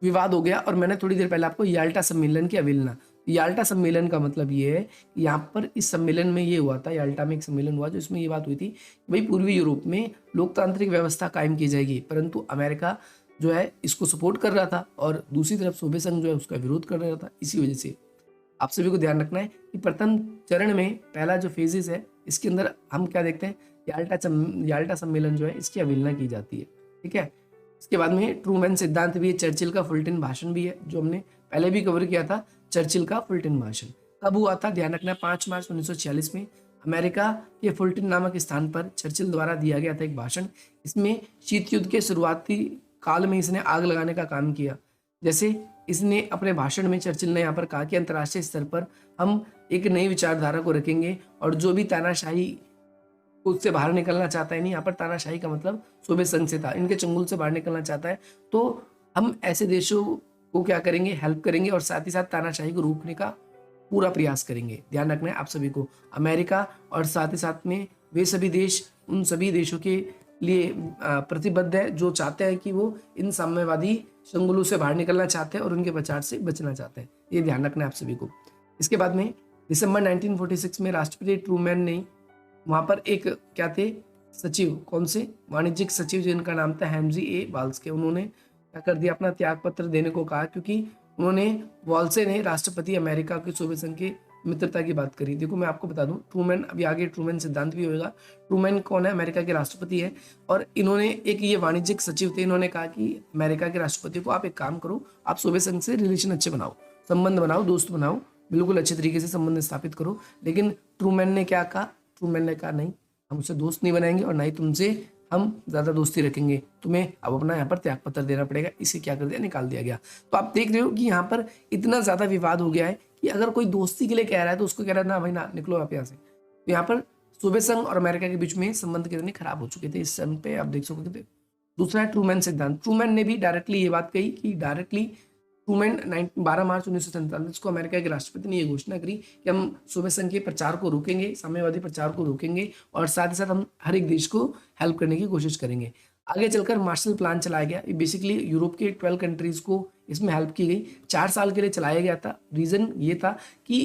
S1: विवाद हो गया। और मैंने थोड़ी देर पहले आपको याल्टा सम्मेलन की अवहेलना, याल्टा सम्मेलन का मतलब ये है कि यहाँ पर इस सम्मेलन में ये हुआ था, याल्टा में एक सम्मेलन हुआ जो इसमें ये बात हुई थी कि भाई पूर्वी यूरोप में लोकतांत्रिक व्यवस्था कायम की जाएगी, परंतु अमेरिका जो है इसको सपोर्ट कर रहा था, और दूसरी तरफ सोवियत संघ जो है उसका विरोध कर रहा था। इसी वजह से आप सभी को ध्यान रखना है कि प्रथम चरण में पहला जो फेजेस है, इसके अंदर हम क्या देखते हैं, याल्टा सम्मेलन जो है इसकी अवहेलना की जाती है। ठीक है, इसके बाद में ट्रूमैन सिद्धांत भी है, चर्चिल का फुलटन भाषण भी है, जो हमने पहले भी कवर किया था। चर्चिल का फुलटन भाषण कब हुआ था, ध्यान रखना, 5 मार्च 1946 में अमेरिका के फुलटन नामक स्थान पर चर्चिल द्वारा दिया गया था एक भाषण। इसमें शीत युद्ध के शुरुआती काल में इसने आग लगाने का काम किया। जैसे इसने अपने भाषण में, चर्चिल ने यहाँ पर कहा कि अंतर्राष्ट्रीय स्तर पर हम एक नई विचारधारा को रखेंगे, और जो भी तानाशाही उससे बाहर निकलना चाहता है, नहीं यहाँ पर तानाशाही का मतलब सोवियत संघ से था, इनके चंगुल से बाहर निकलना चाहता है, तो हम ऐसे देशों को क्या करेंगे, हेल्प करेंगे, और साथ ही साथ तानाशाही को रोकने का पूरा प्रयास करेंगे। ध्यान रखना है आप सभी को, अमेरिका और साथ ही साथ में वे सभी देश उन सभी देशों के लिए प्रतिबद्ध है जो चाहते हैं कि वो इन साम्यवादी चंगुलों से बाहर निकलना चाहते हैं और उनके प्रचार से बचना चाहते हैं। ये ध्यान रखना है आप सभी को। इसके बाद में दिसंबर 1946 में राष्ट्रपति ट्रूमैन ने वहां पर एक क्या थे सचिव, कौन से वाणिज्यिक सचिव जिनका नाम था हेनरी ए वाल्स्के, उन्होंने क्या कर दिया, अपना त्याग पत्र देने को कहा, क्योंकि उन्होंने वाल्से ने राष्ट्रपति अमेरिका के सोवियत संघ के मित्रता की बात करी। देखो मैं आपको बता दूं, ट्रूमैन, अभी आगे ट्रूमैन सिद्धांत भी होगा। ट्रूमैन कौन है, अमेरिका के राष्ट्रपति है, और इन्होंने एक ये वाणिज्यिक सचिव थे, इन्होंने कहा कि अमेरिका के राष्ट्रपति को आप एक काम करो, आप सोवियत संघ से रिलेशन अच्छे बनाओ, संबंध बनाओ, दोस्त बनाओ, बिल्कुल अच्छे तरीके से संबंध स्थापित करो। लेकिन ट्रूमैन ने क्या कहा, ट्रूमैन ने कहा नहीं, हम उससे दोस्त नहीं बनाएंगे और ना ही तुमसे हम ज्यादा दोस्ती रखेंगे, तुम्हें अब अपना यहाँ पर त्याग पत्र देना पड़ेगा। इसे क्या कर दिया, निकाल दिया गया। तो आप देख रहे हो कि यहाँ पर इतना ज्यादा विवाद हो गया है कि अगर कोई दोस्ती के लिए कह रहा है तो उसको कह रहा है ना भाई ना, निकलो आप यहाँ से। तो यहाँ पर सोवियत संघ और अमेरिका के बीच में संबंध कितने खराब हो चुके थे इस समय पे आप देख सकते थे। दूसरा है ट्रूमैन सिद्धांत। ट्रूमैन ने भी डायरेक्टली ये बात कही कि डायरेक्टली ट्रूमैन 12 मार्च 1947 को अमेरिका के राष्ट्रपति ने ये घोषणा करी कि हम सोवियत संघ के प्रचार को रोकेंगे, साम्यवादी प्रचार को रोकेंगे और साथ ही साथ हम हर एक देश को हेल्प करने की कोशिश करेंगे। आगे चलकर मार्शल प्लान चलाया गया। ये बेसिकली यूरोप के 12 कंट्रीज को इसमें हेल्प की गई। 4 साल के लिए चलाया गया था। रीजन ये था कि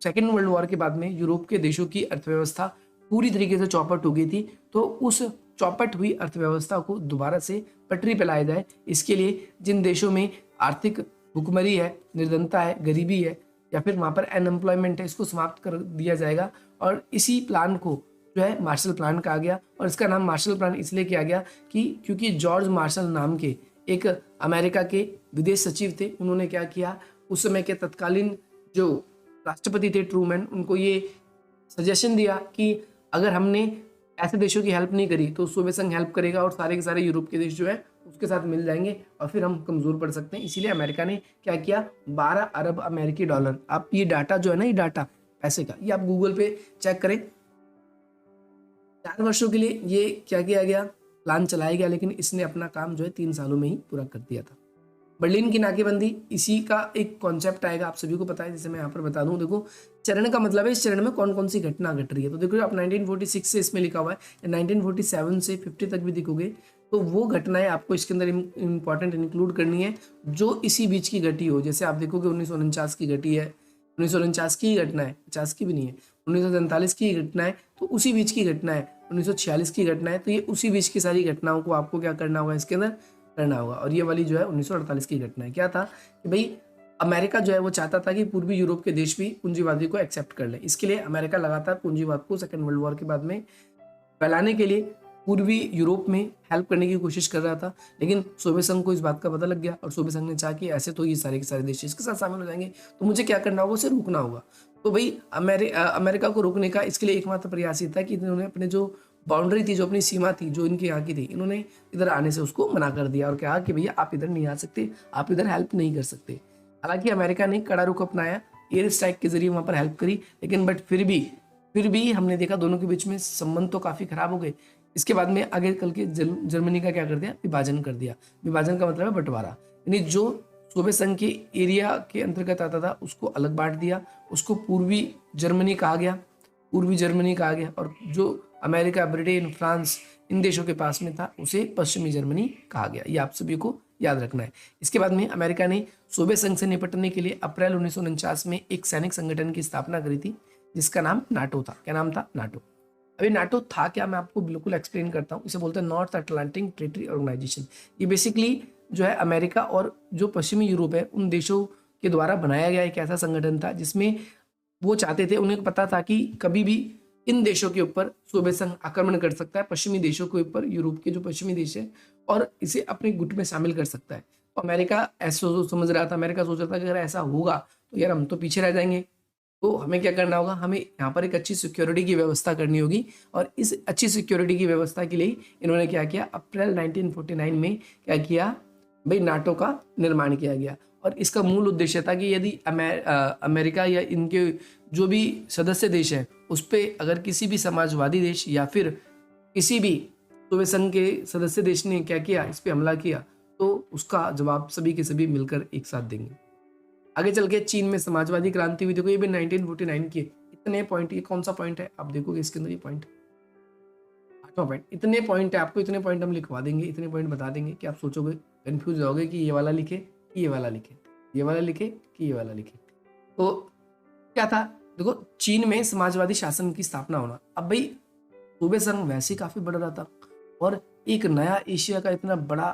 S1: सेकेंड वर्ल्ड वॉर के बाद में यूरोप के देशों की अर्थव्यवस्था पूरी तरीके से चौपट हो गई थी, तो उस चौपट हुई अर्थव्यवस्था को दोबारा से पटरी पे लाया जाए, इसके लिए जिन देशों में आर्थिक भुखमरी है, निर्धनता है, गरीबी है या फिर वहाँ पर अनएम्प्लॉयमेंट है, इसको समाप्त कर दिया जाएगा। और इसी प्लान को जो है मार्शल प्लान कहा गया। और इसका नाम मार्शल प्लान इसलिए किया गया कि क्योंकि जॉर्ज मार्शल नाम के एक अमेरिका के विदेश सचिव थे। उन्होंने क्या किया, उस समय के तत्कालीन जो राष्ट्रपति थे ट्रूमैन, उनको ये सजेशन दिया कि अगर हमने ऐसे देशों की हेल्प नहीं करी तो सोवियत संघ हेल्प करेगा और सारे के सारे यूरोप के देश जो है उसके साथ मिल जाएंगे और फिर हम कमजोर पड़ सकते हैं। इसीलिए अमेरिका ने क्या किया, 12 अरब अमेरिकी डॉलर, आप ये डाटा जो है ना, ये डाटा पैसे का, ये आप गूगल पे चेक करें। 4 वर्षों के लिए ये क्या किया गया, प्लान चलाया गया, लेकिन इसने अपना काम जो है 3 सालों में ही पूरा कर दिया था। बर्लिन की नाकेबंदी, इसी का एक कॉन्सेप्ट आएगा, आप सभी को पता है, जैसे मैं यहाँ पर बता दूं। देखो चरण का मतलब है इस चरण में कौन कौन सी घटना घट रही है। तो देखो आप 1946 से इसमें लिखा हुआ है, 1947 से 50 तक भी दिखोगे तो वो घटनाएं आपको इसके अंदर इंपॉर्टेंट इंक्लूड करनी है जो इसी बीच की घटी हो। जैसे आप देखोगे 1949 की घटी है, 1949 की घटना है, 50 की भी नहीं है, 1947 की घटना है, तो उसी बीच की घटना है, 1946 की घटना है, तो ये उसी बीच की सारी घटनाओं को आपको क्या करना होगा, इसके अंदर करना होगा। और ये वाली जो है 1948 की घटना है। क्या था कि भाई अमेरिका जो है वो चाहता था कि पूर्वी यूरोप के देश भी पूंजीवादी को एक्सेप्ट कर ले। इसके लिए अमेरिका लगातार पूंजीवाद को सेकेंड वर्ल्ड वॉर के बाद में फैलाने के लिए पूर्वी यूरोप में हेल्प करने की कोशिश कर रहा था, लेकिन सोवियत संघ को इस बात का पता लग गया और सोवियत संघ ने चाहा कि ऐसे तो ये सारे के सारे देश इसके साथ शामिल हो जाएंगे, तो मुझे क्या करना होगा, उसे रोकना होगा। तो भाई अमेरिका को रोकने का इसके लिए एकमात्र प्रयास ये था कि इन्होंने अपने जो बाउंड्री थी, जो अपनी सीमा थी, जो इनके यहाँ की थी, इन्होंने इधर आने से उसको मना कर दिया और कहा कि भैया आप इधर नहीं आ सकते, आप इधर हेल्प नहीं कर सकते। हालांकि अमेरिका ने कड़ा रुख अपनाया, एयर स्ट्राइक के जरिए वहां पर हेल्प करी, लेकिन बट फिर भी हमने देखा दोनों के बीच में संबंध तो काफी खराब हो गए। इसके बाद में आगे कल के जर्मनी का क्या कर दिया, विभाजन कर दिया। विभाजन का मतलब है बंटवारा, यानी जो सोवियत संघ के एरिया के अंतर्गत आता था उसको अलग बांट दिया, उसको पूर्वी जर्मनी कहा गया, और जो अमेरिका, ब्रिटेन, फ्रांस इन देशों के पास में था उसे पश्चिमी जर्मनी कहा गया। ये आप सभी को याद रखना है। इसके बाद में अमेरिका ने सोवियत संघ से निपटने के लिए अप्रैल 1949 में एक सैनिक संगठन की स्थापना करी थी जिसका नाम नाटो था। क्या नाम था, नाटो। अभी नाटो था क्या, मैं आपको बिल्कुल एक्सप्लेन करता हूँ। इसे बोलते हैं नॉर्थ अटलांटिक ट्रेटरी ऑर्गेनाइजेशन। ये बेसिकली जो है अमेरिका और जो पश्चिमी यूरोप है उन देशों के द्वारा बनाया गया एक ऐसा संगठन था जिसमें वो चाहते थे, उन्हें पता था कि कभी भी इन देशों के ऊपर सोवियत संघ आक्रमण कर सकता है, पश्चिमी देशों के ऊपर, यूरोप के जो पश्चिमी देश है, और इसे अपने गुट में शामिल कर सकता है। तो अमेरिका ऐसा समझ रहा था, अमेरिका सोच रहा था कि अगर ऐसा होगा तो यार हम तो पीछे रह जाएंगे, तो हमें क्या करना होगा, हमें यहाँ पर एक अच्छी सिक्योरिटी की व्यवस्था करनी होगी। और इस अच्छी सिक्योरिटी की व्यवस्था के लिए इन्होंने क्या किया, अप्रैल 1949 में क्या किया भाई, नाटो का निर्माण किया गया। और इसका मूल उद्देश्य था कि यदि अमेरिका या इनके जो भी सदस्य देश हैं उस पर अगर किसी भी समाजवादी देश या फिर किसी भी सोवियत संघ के सदस्य देश ने क्या किया, इस पर हमला किया, तो उसका जवाब सभी के सभी मिलकर एक साथ देंगे। आगे चल के चीन में समाजवादी क्रांति हुई। देखो ये भी 1949 की। इतने पॉइंट, ये कौन सा पॉइंट है आप देखोगे इसके अंदर, ये पॉइंट 8वां पॉइंट। इतने पॉइंट है, आपको इतने पॉइंट हम लिखवा देंगे, इतने पॉइंट बता देंगे कि आप सोचोगे, कंफ्यूज होगे कि ये वाला लिखे कि ये वाला लिखे, ये वाला लिखे कि ये वाला लिखे। तो क्या था, देखो चीन में समाजवादी शासन की स्थापना होना। अब भाई सोवियत संघ वैसे ही काफी बढ़ रहा था और एक नया एशिया का इतना बड़ा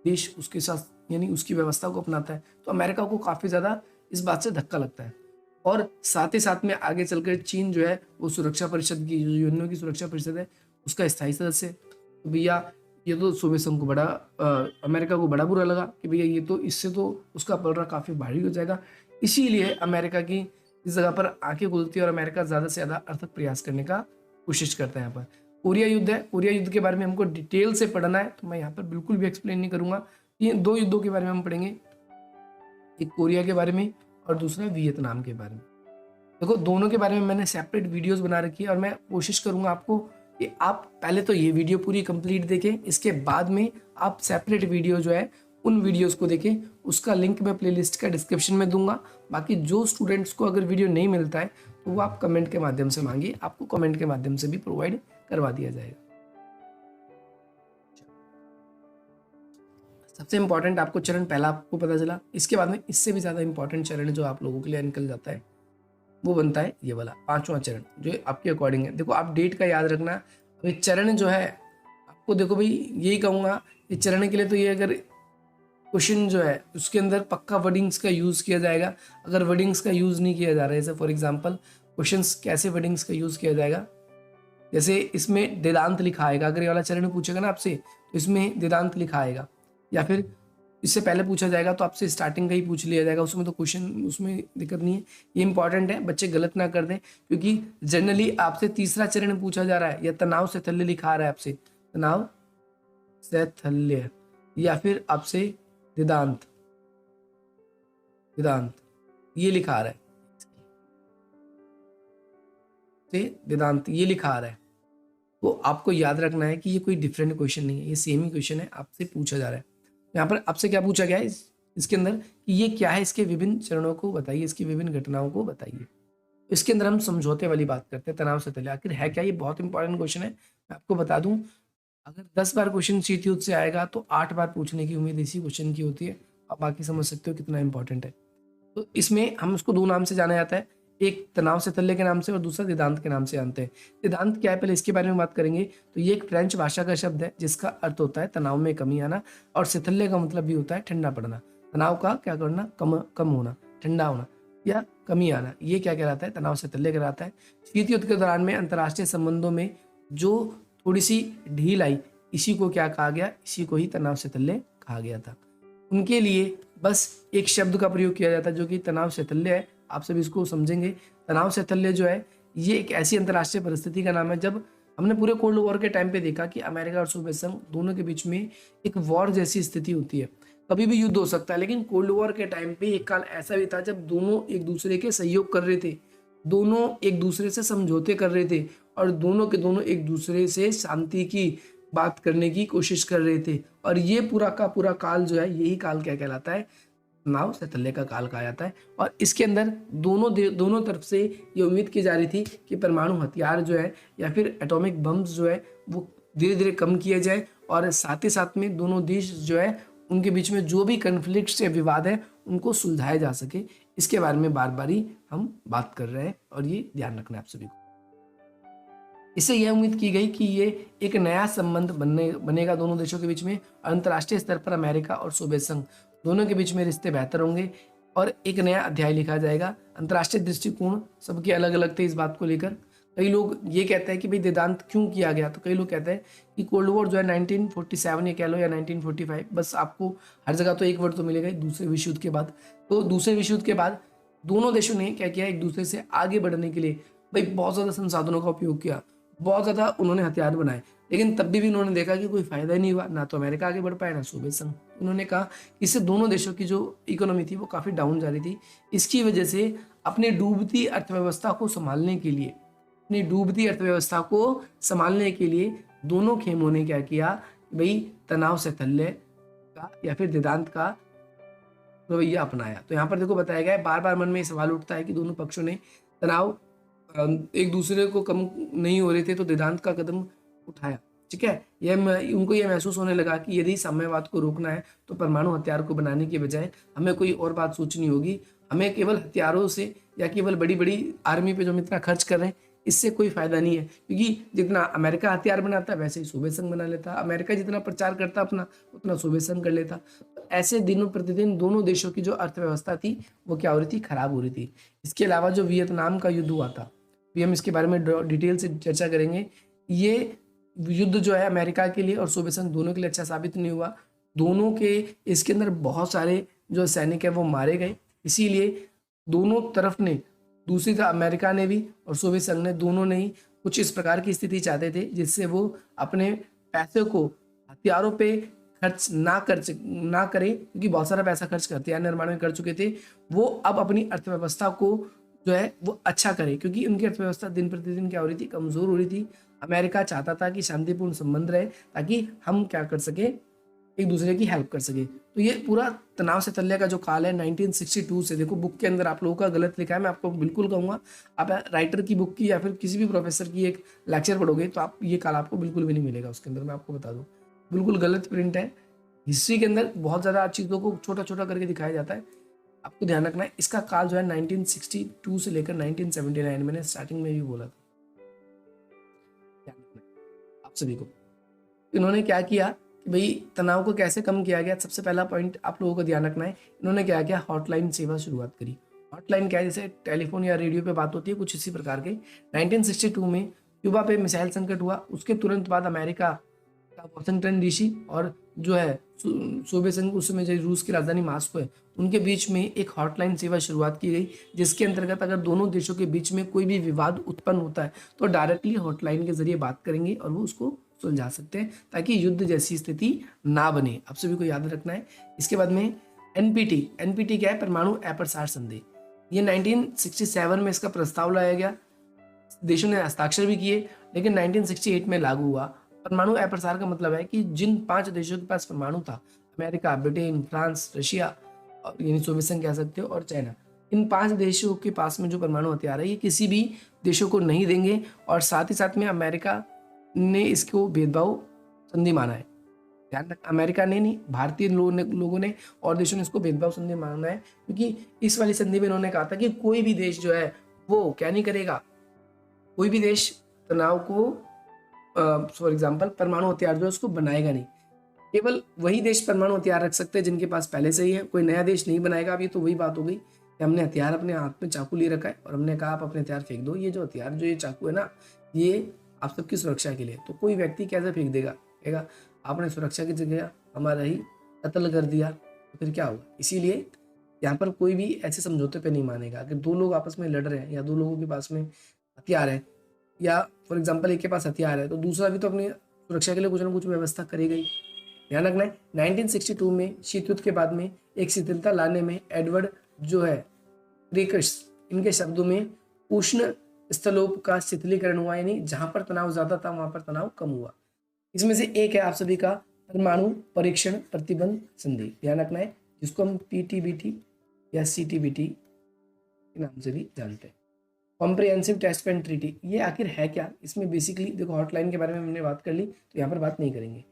S1: देश उसके साथ यानी उसकी व्यवस्था को अपनाता है, तो अमेरिका को काफी ज्यादा इस बात से धक्का लगता है। और साथ ही साथ में आगे चलकर चीन जो है वो सुरक्षा परिषद की, जो यूएनओ की सुरक्षा परिषद है, उसका स्थायी सदस्य। तो भैया ये तो सोवियत संघ को बड़ा अमेरिका को बड़ा बुरा लगा कि भैया ये तो इससे तो उसका पलड़ा काफी भारी हो जाएगा। इसीलिए अमेरिका की इस जगह पर आंखें खुलती है और अमेरिका ज्यादा से ज्यादा अर्थक प्रयास करने का कोशिश करता है। यहाँ पर कोरिया युद्ध है, कोरिया युद्ध के बारे में हमको डिटेल से पढ़ना है, तो मैं यहाँ पर बिल्कुल भी एक्सप्लेन नहीं करूंगा। ये 2 युद्धों के बारे में हम पढ़ेंगे, एक कोरिया के बारे में और दूसरा वियतनाम के बारे में। देखो दोनों के बारे में मैंने सेपरेट वीडियोस बना रखी है और मैं कोशिश करूंगा आपको कि आप पहले तो ये वीडियो पूरी कंप्लीट देखें, इसके बाद में आप सेपरेट वीडियो जो है उन वीडियोस को देखें। उसका लिंक मैं प्लेलिस्ट का डिस्क्रिप्शन में दूंगा। बाकी जो स्टूडेंट्स को अगर वीडियो नहीं मिलता है तो वो आप कमेंट के माध्यम से मांगिए, आपको कमेंट के माध्यम से भी प्रोवाइड करवा दिया जाएगा। सबसे इंपॉर्टेंट आपको चरण पहला आपको पता चला। इसके बाद में इससे भी ज़्यादा इंपॉर्टेंट चरण जो आप लोगों के लिए निकल जाता है वो बनता है ये वाला 5वां चरण, जो आपके अकॉर्डिंग है। देखो आप डेट का याद रखना। ये चरण जो है आपको, देखो भाई यही कहूँगा, इस चरण के लिए तो ये अगर क्वेश्चन जो है उसके अंदर पक्का वर्डिंग्स का यूज़ किया जाएगा। अगर वर्डिंग्स का यूज़ नहीं किया जा रहा है, जैसे फॉर एग्जांपल क्वेश्चंस कैसे वर्डिंग्स का यूज़ किया जाएगा, जैसे इसमें वेदांत लिखा आएगा। अगर ये वाला चरण पूछेगा ना आपसे तो इसमें वेदांत लिखा आएगा, या फिर इससे पहले पूछा जाएगा तो आपसे स्टार्टिंग का ही पूछ लिया जाएगा, उसमें तो क्वेश्चन उसमें दिक्कत नहीं है। ये इंपॉर्टेंट है, बच्चे गलत ना कर दें, क्योंकि जनरली आपसे तीसरा चरण पूछा जा रहा है या तनाव से थल्य लिखा आ रहा है आपसे, तनाव से थल्य, या फिर आपसे वेदांत, वेदांत ये लिखा आ रहा है, से वेदांत ये लिखा आ रहा है। तो आपको याद रखना है कि ये कोई डिफरेंट क्वेश्चन नहीं है, ये सेम ही क्वेश्चन है, आपसे पूछा जा रहा है। यहाँ पर आपसे क्या पूछा गया है इसके अंदर कि ये क्या है, इसके विभिन्न चरणों को बताइए, इसकी विभिन्न घटनाओं को बताइए। इसके अंदर हम समझौते वाली बात करते हैं, तनाव से थल्य आखिर है क्या। ये बहुत इंपॉर्टेंट क्वेश्चन है। मैं आपको बता दूं, अगर 10 बार क्वेश्चन शीट युद्ध से आएगा तो 8 बार पूछने की उम्मीद इसी क्वेश्चन की होती है। आप बाकी समझ सकते हो कितना इंपॉर्टेंट है। तो इसमें हम उसको 2 नाम से जाना जाता है, एक तनाव से थल्य के नाम से और दूसरा वेदांत के नाम से जानते हैं। वेदांत क्या है पहले इसके बारे में बात करेंगे। तो ये एक फ्रेंच भाषा का शब्द है जिसका अर्थ होता है तनाव में कमी आना, और शैथल्य का मतलब भी होता है ठंडा पड़ना। तनाव का क्या करना, कम होना, ठंडा होना या कमी आना, ये क्या कहलाता है, तनाव शैथल्य कहलाता है। शीत युद्ध के दौरान में अंतर्राष्ट्रीय संबंधों में जो थोड़ी सी ढील आई, इसी को क्या कहा गया, इसी को ही तनाव शैथल्य कहा गया था। उनके लिए बस एक शब्द का प्रयोग किया जाता है जो कि तनाव शैथल्य है। आप सभी इसको समझेंगे। तनाव शैथल्य जो है ये एक ऐसी अंतर्राष्ट्रीय परिस्थिति का नाम है जब हमने पूरे कोल्ड वॉर के टाइम पे देखा कि अमेरिका और सोवियत संघ दोनों के बीच में एक वॉर जैसी स्थिति होती है। कभी भी युद्ध हो सकता है, लेकिन कोल्ड वॉर के टाइम पे एक काल ऐसा भी था जब दोनों एक दूसरे के सहयोग कर रहे थे, दोनों एक दूसरे से समझौते कर रहे थे, और दोनों के दोनों एक दूसरे से शांति की बात करने की कोशिश कर रहे थे। और ये पूरा का पूरा काल जो है, यही काल क्या कहलाता है, तनाव शैथल्य का काल कहा जाता है। और इसके अंदर दोनों तरफ से ये उम्मीद की जा रही थी कि परमाणु हथियार जो है या फिर एटॉमिक बम्स जो है वो धीरे धीरे कम किए जाए, और साथ ही साथ में दोनों देश जो है उनके बीच में जो भी कन्फ्लिक्ट या विवाद है उनको सुलझाया जा सके। इसके बारे में बार बार ही हम बात कर रहे हैं, और ये ध्यान रखना है आप सभी को। इससे यह उम्मीद की गई कि ये एक नया संबंध बनेगा दोनों देशों के बीच में। अंतर्राष्ट्रीय स्तर पर अमेरिका और सोवियत संघ दोनों के बीच में रिश्ते बेहतर होंगे और एक नया अध्याय लिखा जाएगा। अंतर्राष्ट्रीय दृष्टिकोण सबके अलग अलग थे इस बात को लेकर। कई लोग ये कहते हैं कि भाई वेदांत क्यों किया गया, तो कई लोग कहते हैं कि कोल्ड वॉर जो है 1947 ये कह लो या 1945, बस आपको हर जगह तो एक वर्ड तो मिलेगा ही, दूसरे विश्व युद्ध के बाद। तो दूसरे विश्व युद्ध के बाद दोनों देशों ने क्या किया, एक दूसरे से आगे बढ़ने के लिए भाई बहुत ज़्यादा संसाधनों का उपयोग किया, बहुत ज़्यादा उन्होंने हथियार बनाए, लेकिन तब भी उन्होंने देखा कि कोई फायदा ही नहीं हुआ। ना तो अमेरिका आगे बढ़ पाया, ना सोवियत संघ। उन्होंने कहा इससे दोनों देशों की जो इकोनॉमी थी वो काफ़ी डाउन जा रही थी। इसकी वजह से अपनी डूबती अर्थव्यवस्था को संभालने के लिए, दोनों खेमों ने क्या किया, भाई तनाव से थल्य का या फिर वेदांत का रवैया अपनाया। तो यहाँ पर देखो बताया गया है, बार बार मन में सवाल उठता है कि दोनों पक्षों ने तनाव एक दूसरे को कम नहीं हो रहे थे तो वेदांत का कदम उठाया। ठीक है, उनको ये महसूस होने लगा कि यदि साम्यवाद को रोकना है तो परमाणु हथियार को बनाने के बजाय हमें कोई और बात सोचनी होगी। हमें केवल हथियारों से या केवल बड़ी बड़ी आर्मी पे जो हम इतना खर्च कर रहे हैं इससे कोई फायदा नहीं है, क्योंकि जितना अमेरिका हथियार बनाता है वैसे ही सोवियत संघ बना लेता। अमेरिका जितना प्रचार करता अपना उतना सोवियत संघ कर लेता। तो ऐसे दिनों प्रतिदिन दोनों देशों की जो अर्थव्यवस्था थी वो क्या हो रही थी, खराब हो रही थी। इसके अलावा जो वियतनाम का युद्ध हुआ था, भी हम इसके बारे में डिटेल से चर्चा करेंगे। ये युद्ध जो है अमेरिका के लिए और सोवियत संघ दोनों के लिए अच्छा साबित नहीं हुआ। दोनों के इसके अंदर बहुत सारे जो सैनिक है वो मारे गए। इसीलिए दोनों तरफ ने, दूसरी तरफ अमेरिका ने भी और सोवियत संघ ने, दोनों ने ही कुछ इस प्रकार की स्थिति चाहते थे जिससे वो अपने पैसे को हथियारों पे खर्च ना करें, क्योंकि बहुत सारा पैसा खर्च कर हथियार निर्माण में कर चुके थे। वो अब अपनी अर्थव्यवस्था को जो है वो अच्छा करे, क्योंकि उनकी अर्थव्यवस्था दिन प्रतिदिन क्या हो रही थी, कमजोर हो रही थी। अमेरिका चाहता था कि शांतिपूर्ण संबंध रहे ताकि हम क्या कर सके, एक दूसरे की हेल्प कर सके। तो ये पूरा तनाव से तल्य का जो काल है 1962 से, देखो बुक के अंदर आप लोगों का गलत लिखा है, मैं आपको बिल्कुल कहूँगा आप राइटर की बुक की या फिर किसी भी प्रोफेसर की एक लेक्चर पढ़ोगे तो आप ये काल आपको बिल्कुल भी नहीं मिलेगा उसके अंदर, मैं आपको बता दूँ बिल्कुल गलत प्रिंट है। हिस्ट्री के अंदर बहुत ज़्यादा चीज़ों को छोटा छोटा करके दिखाया जाता है, आपको ध्यान रखना है। इसका काल जो है 1962 से लेकर 1979, मैंने स्टार्टिंग में भी बोला था, ध्यान रखना है आप सभी को। इन्होंने क्या किया कि भाई तनाव को कैसे कम किया गया, सबसे पहला पॉइंट आप लोगों को ध्यान रखना है। इन्होंने क्या किया, हॉटलाइन सेवा शुरुआत करी। हॉटलाइन क्या है, जैसे टेलीफोन या रेडियो पे बात होती है, कुछ इसी प्रकार के। 1962 में क्यूबा पे मिसाइल संकट हुआ, उसके तुरंत बाद अमेरिका का वाशिंगटन डीसी और जो है सोवियत संघ, उस समय जो रूस की राजधानी मास्को है, उनके बीच में एक हॉटलाइन सेवा शुरुआत की गई, जिसके अंतर्गत अगर दोनों देशों के बीच में कोई भी विवाद उत्पन्न होता है तो डायरेक्टली हॉटलाइन के जरिए बात करेंगे और वो उसको सुलझा सकते हैं, ताकि युद्ध जैसी स्थिति ना बने। आप सभी को याद रखना है। इसके बाद में एनपीटी, एनपीटी क्या है, परमाणु अप्रसार संधि। ये 1967 में इसका प्रस्ताव लाया गया, देशों ने हस्ताक्षर भी किए, लेकिन 1968 में लागू हुआ। परमाणु अप्रसार का मतलब है कि जिन 5 देशों के पास परमाणु था, अमेरिका, ब्रिटेन, फ्रांस, रशिया और यानी सोवियत संघ कह सकते हो, और चाइना, इन 5 देशों के पास में जो परमाणु हथियार है ये किसी भी देशों को नहीं देंगे। और साथ ही साथ में अमेरिका ने इसको भेदभाव संधि माना है। ध्यान रखना, अमेरिका ने नहीं, भारतीय लोगों ने और देशों ने इसको भेदभाव संधि माना है, क्योंकि इस वाली संधि में इन्होंने कहा था कि कोई भी देश जो है वो क्या नहीं करेगा, कोई भी देश तनाव को फॉर एग्जाम्पल परमाणु हथियार जो है उसको बनाएगा नहीं। केवल वही देश परमाणु हथियार रख सकते हैं जिनके पास पहले से ही है, कोई नया देश नहीं बनाएगा। अब ये तो वही बात हो गई कि हमने हथियार अपने हाथ में चाकू ले रखा है और हमने कहा आप अपने हथियार फेंक दो। ये जो हथियार, जो ये चाकू है ना, ये आप सबकी सुरक्षा के लिए, तो कोई व्यक्ति कैसे फेंक देगा, कहेगा आपने सुरक्षा की जगह हमारा ही कत्ल कर दिया, तो फिर क्या होगा। इसीलिए यहाँ पर कोई भी ऐसे समझौते पे नहीं मानेगा। अगर 2 लोग आपस में लड़ रहे हैं या 2 लोगों के पास में हथियार है, या फॉर एग्जाम्पल एक के पास हथियार है, तो दूसरा भी तो अपनी सुरक्षा के लिए कुछ ना कुछ व्यवस्था करेगा ही। ध्यान रखना है, 1962 में शीत युद्ध के बाद में एक शिथिलता लाने में एडवर्ड जो है क्रेकर्स, इनके शब्दों में उष्ण स्थलों का शिथिलीकरण हुआ, यानी जहां पर तनाव ज्यादा था वहां पर तनाव कम हुआ। इसमें से एक है आप सभी का परमाणु परीक्षण प्रतिबंध संधि। ध्यान रखना है, जिसको हम पीटीबीटी या सीटीबीटी के नाम से भी जानते हैं, कॉम्प्रिहेंसिव टेस्ट पेन ट्रीटी। ये आखिर है क्या, इसमें बेसिकली देखो हॉटलाइन के बारे में हमने बात कर ली, तो यहाँ पर बात नहीं करेंगे।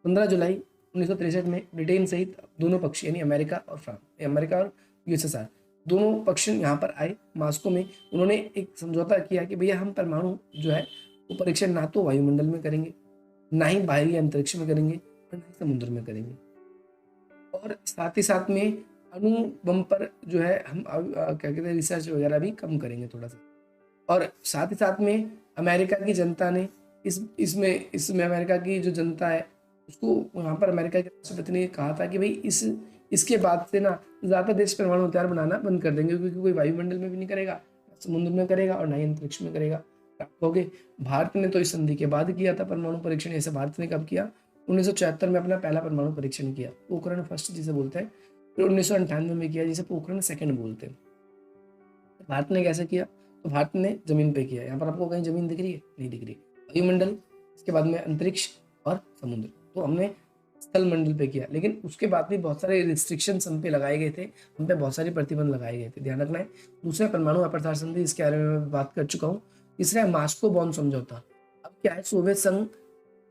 S1: 15 जुलाई 1963 में ब्रिटेन सहित दोनों पक्ष यानी अमेरिका और यूएसएसआर दोनों पक्ष यहाँ पर आए मास्को में। उन्होंने एक समझौता किया कि भैया हम परमाणु जो है वो परीक्षण ना तो वायुमंडल में करेंगे, ना ही बाहरी अंतरिक्ष में करेंगे, और ना ही समुद्र में करेंगे। और साथ ही साथ में अणु बम पर जो है हम क्या कहते हैं रिसर्च वगैरह भी कम करेंगे थोड़ा सा। और साथ ही साथ में अमेरिका की जनता ने इसमें अमेरिका की जो जनता है उसको वहाँ पर अमेरिका के राष्ट्रपति ने कहा था कि भाई इसके बाद से ना ज़्यादा देश परमाणु हथियार बनाना बंद कर देंगे, क्योंकि कोई वायुमंडल में भी नहीं करेगा, समुद्र में करेगा और ना ही अंतरिक्ष में करेगा। कहोगे भारत ने तो इस संधि के बाद किया था परमाणु परीक्षण। ऐसे भारत ने कब किया, 1974 में अपना पहला परमाणु परीक्षण किया, पोखरण फर्स्ट जिसे बोलते हैं। फिर 1998 में किया, जिसे पोखरण सेकंड बोलते हैं। भारत ने कैसे किया, तो भारत ने जमीन पे किया। यहाँ पर आपको कहीं जमीन दिख रही है, नहीं दिख रही। वायुमंडल, इसके बाद में अंतरिक्ष और समुद्र, तो हमने स्थल मंडल पे किया। लेकिन उसके बाद भी बहुत सारे रिस्ट्रिक्शंस हम पे लगाए गए थे, हम पे बहुत सारे प्रतिबंध लगाए गए थे, ध्यान रखना है। दूसरा परमाणु अप्रसार संधि, इसके बारे में मैं बात कर चुका हूँ। तीसरा है मास्को बॉन्ड समझौता। अब क्या है, सोवियत संघ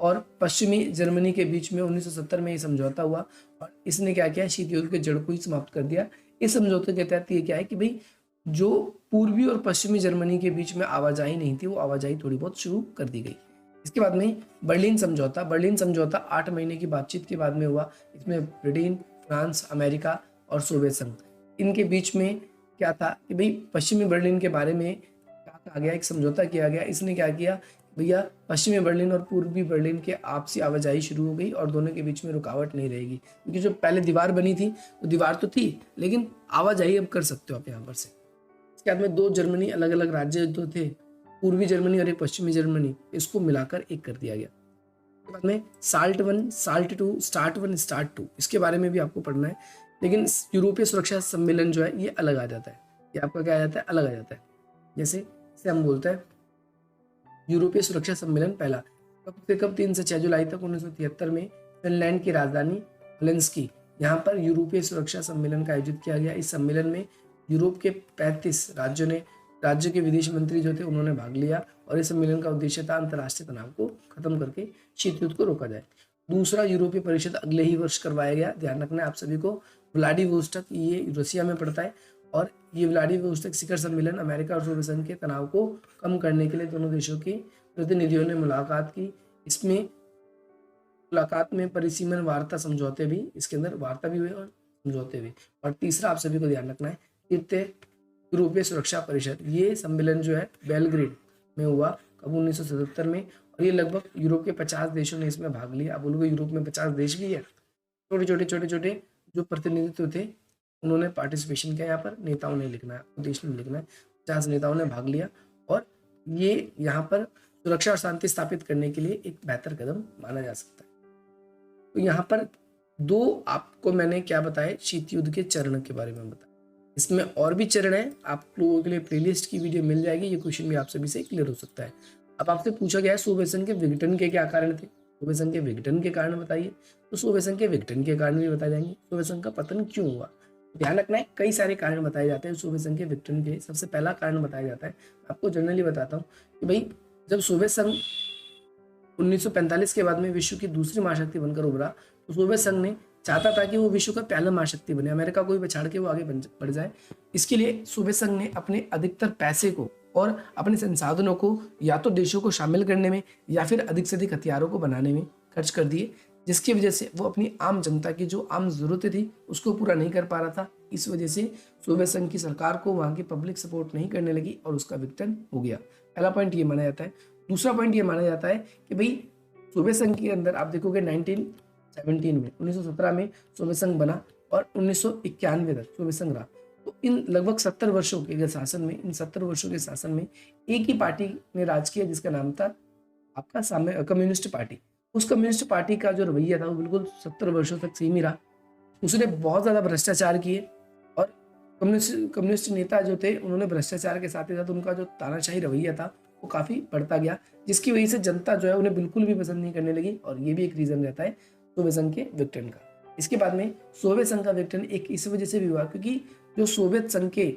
S1: और पश्चिमी जर्मनी के बीच में 1970 में ये समझौता हुआ, और इसने क्या किया, शीत युद्ध के जड़ को ही समाप्त कर दिया। इस समझौते के तहत ये क्या है कि भाई जो पूर्वी और पश्चिमी जर्मनी के बीच में आवाजाही नहीं थी, वो आवाजाही थोड़ी बहुत शुरू कर दी गई। इसके बाद में बर्लिन समझौता। बर्लिन समझौता 8 महीने की बातचीत के बाद में हुआ। इसमें ब्रिटेन, फ्रांस, अमेरिका और सोवियत संघ, इनके बीच में क्या था कि भाई पश्चिमी बर्लिन के बारे में कहा गया, एक समझौता किया गया। इसने क्या किया, भैया पश्चिमी बर्लिन और पूर्वी बर्लिन के आपसी आवाजाही शुरू हो गई और दोनों के बीच में रुकावट नहीं रहेगी, क्योंकि जो पहले दीवार बनी थी वो दीवार तो थी, लेकिन आवाजाही अब कर सकते हो आप यहाँ पर से। इसके बाद में 2 जर्मनी अलग अलग राज्य जो थे, पूर्वी जर्मनी और एक पश्चिमी जर्मनी, इसको मिलाकर एक कर दिया गया। इसके बाद में साल्ट 1, साल्ट 2, स्टार्ट 1, स्टार्ट 2, इसके बारे में भी आपको पढ़ना है। लेकिन यूरोपीय सुरक्षा सम्मेलन जो है ये अलग आ जाता है, ये आपका क्या आ जाता है, अलग आ जाता है। जैसे इसे हम बोलते हैं यूरोपीय सुरक्षा सम्मेलन पहला, कब से कब 3 से 6 जुलाई तक 1973 में फिनलैंड की राजधानी हेलेंसिकी, यहाँ पर यूरोपीय सुरक्षा सम्मेलन का आयोजित किया गया। इस सम्मेलन में यूरोप के 35 राज्य के विदेश मंत्री जो थे उन्होंने भाग लिया और इस सम्मेलन का उद्देश्य था अंतर्राष्ट्रीय तनाव को खत्म करके शीत युद्ध को रोका जाए। दूसरा यूरोपीय परिषद अगले ही वर्ष करवाया गया। ध्यान रखना है आप सभी को, व्लादिवोस्टॉक, ये रशिया में पड़ता है और ये व्लादिवोस्टॉक शिखर सम्मेलन अमेरिका और सोवियत संघ के तनाव को कम करने के लिए दोनों देशों के प्रतिनिधियों ने मुलाकात की। इसमें मुलाकात में परिसीमन वार्ता समझौते भी, इसके अंदर वार्ता भी हुई और समझौते भी। और तीसरा आप सभी को ध्यान रखना है, तृतीय यूरोपीय सुरक्षा परिषद, ये सम्मेलन जो है बेलग्रेड में हुआ कब 1977 में और ये लगभग यूरोप के 50 देशों ने इसमें भाग लिया। आप बोलोगे यूरोप में 50 देश भी है, छोटे छोटे जो प्रतिनिधित्व थे उन्होंने पार्टिसिपेशन किया। यहाँ पर नेताओं ने लिखना है, देश ने लिखना है, 50 नेताओं ने भाग लिया और ये यहाँ पर सुरक्षा और शांति स्थापित करने के लिए एक बेहतर कदम माना जा सकता है। तो यहाँ पर दो आपको मैंने क्या बताया, शीत युद्ध के चरण के बारे में बताया। इसमें और भी चरण है, आप लोगों के लिए प्लेलिस्ट की वीडियो मिल जाएगी, ये क्वेश्चन भी आप सभी से क्लियर हो सकता है। अब आपसे पूछा गया है सोवियत संघ के विघटन के क्या कारण थे, सोवियत संघ के विघटन के कारण बताइए। तो सोवियत संघ के विघटन के कारण भी बताए जाएंगे, सोवियत संघ का पतन क्यों हुआ। ध्यान रखना है, कई सारे कारण बताए जाते हैं सोवियत संघ के विघटन के। सबसे पहला कारण बताया जाता है, आपको जनरली बताता हूँ कि भाई जब सोवियत संघ 1945 के बाद में विश्व की दूसरी महाशक्ति बनकर उभरा तो सोवियत संघ ने चाहता था कि वो विश्व का पहला महाशक्ति बने, अमेरिका को भी पछाड़ के वो आगे बढ़ जाए। इसके लिए सोवियत संघ ने अपने अधिकतर पैसे को और अपने संसाधनों को या तो देशों को शामिल करने में या फिर अधिक से अधिक हथियारों को बनाने में खर्च कर दिए, जिसकी वजह से वो अपनी आम जनता की जो आम जरूरतें थी उसको पूरा नहीं कर पा रहा था। इस वजह से सोवियत संघ की सरकार को वहाँ की पब्लिक सपोर्ट नहीं करने लगी और उसका विघटन हो गया। पहला पॉइंट ये माना जाता है। दूसरा पॉइंट ये माना जाता है कि भाई सोवियत संघ के अंदर आप देखोगे 1917 में सोवियत संघ बना और 1991 तक सोवियत संघ रहा। तो इन लगभग 70 वर्षों के शासन में, इन 70 वर्षों के शासन में एक ही पार्टी ने राज किया जिसका नाम था आपका कम्युनिस्ट पार्टी। उस कम्युनिस्ट पार्टी का जो रवैया था वो बिल्कुल 70 वर्षों तक सेम ही रहा। उसने बहुत ज्यादा भ्रष्टाचार किए और कम्युनिस्ट नेता जो थे उन्होंने भ्रष्टाचार के साथ ही साथ उनका जो तानाशाही रवैया था वो काफी बढ़ता गया, जिसकी वजह से जनता जो है उन्हें बिल्कुल भी पसंद नहीं करने लगी और ये भी एक रीजन रहता है सोवियत संघ के विघटन का। इसके बाद में सोवियत संघ का विघटन एक इस वजह से भी हुआ क्योंकि जो सोवियत संघ के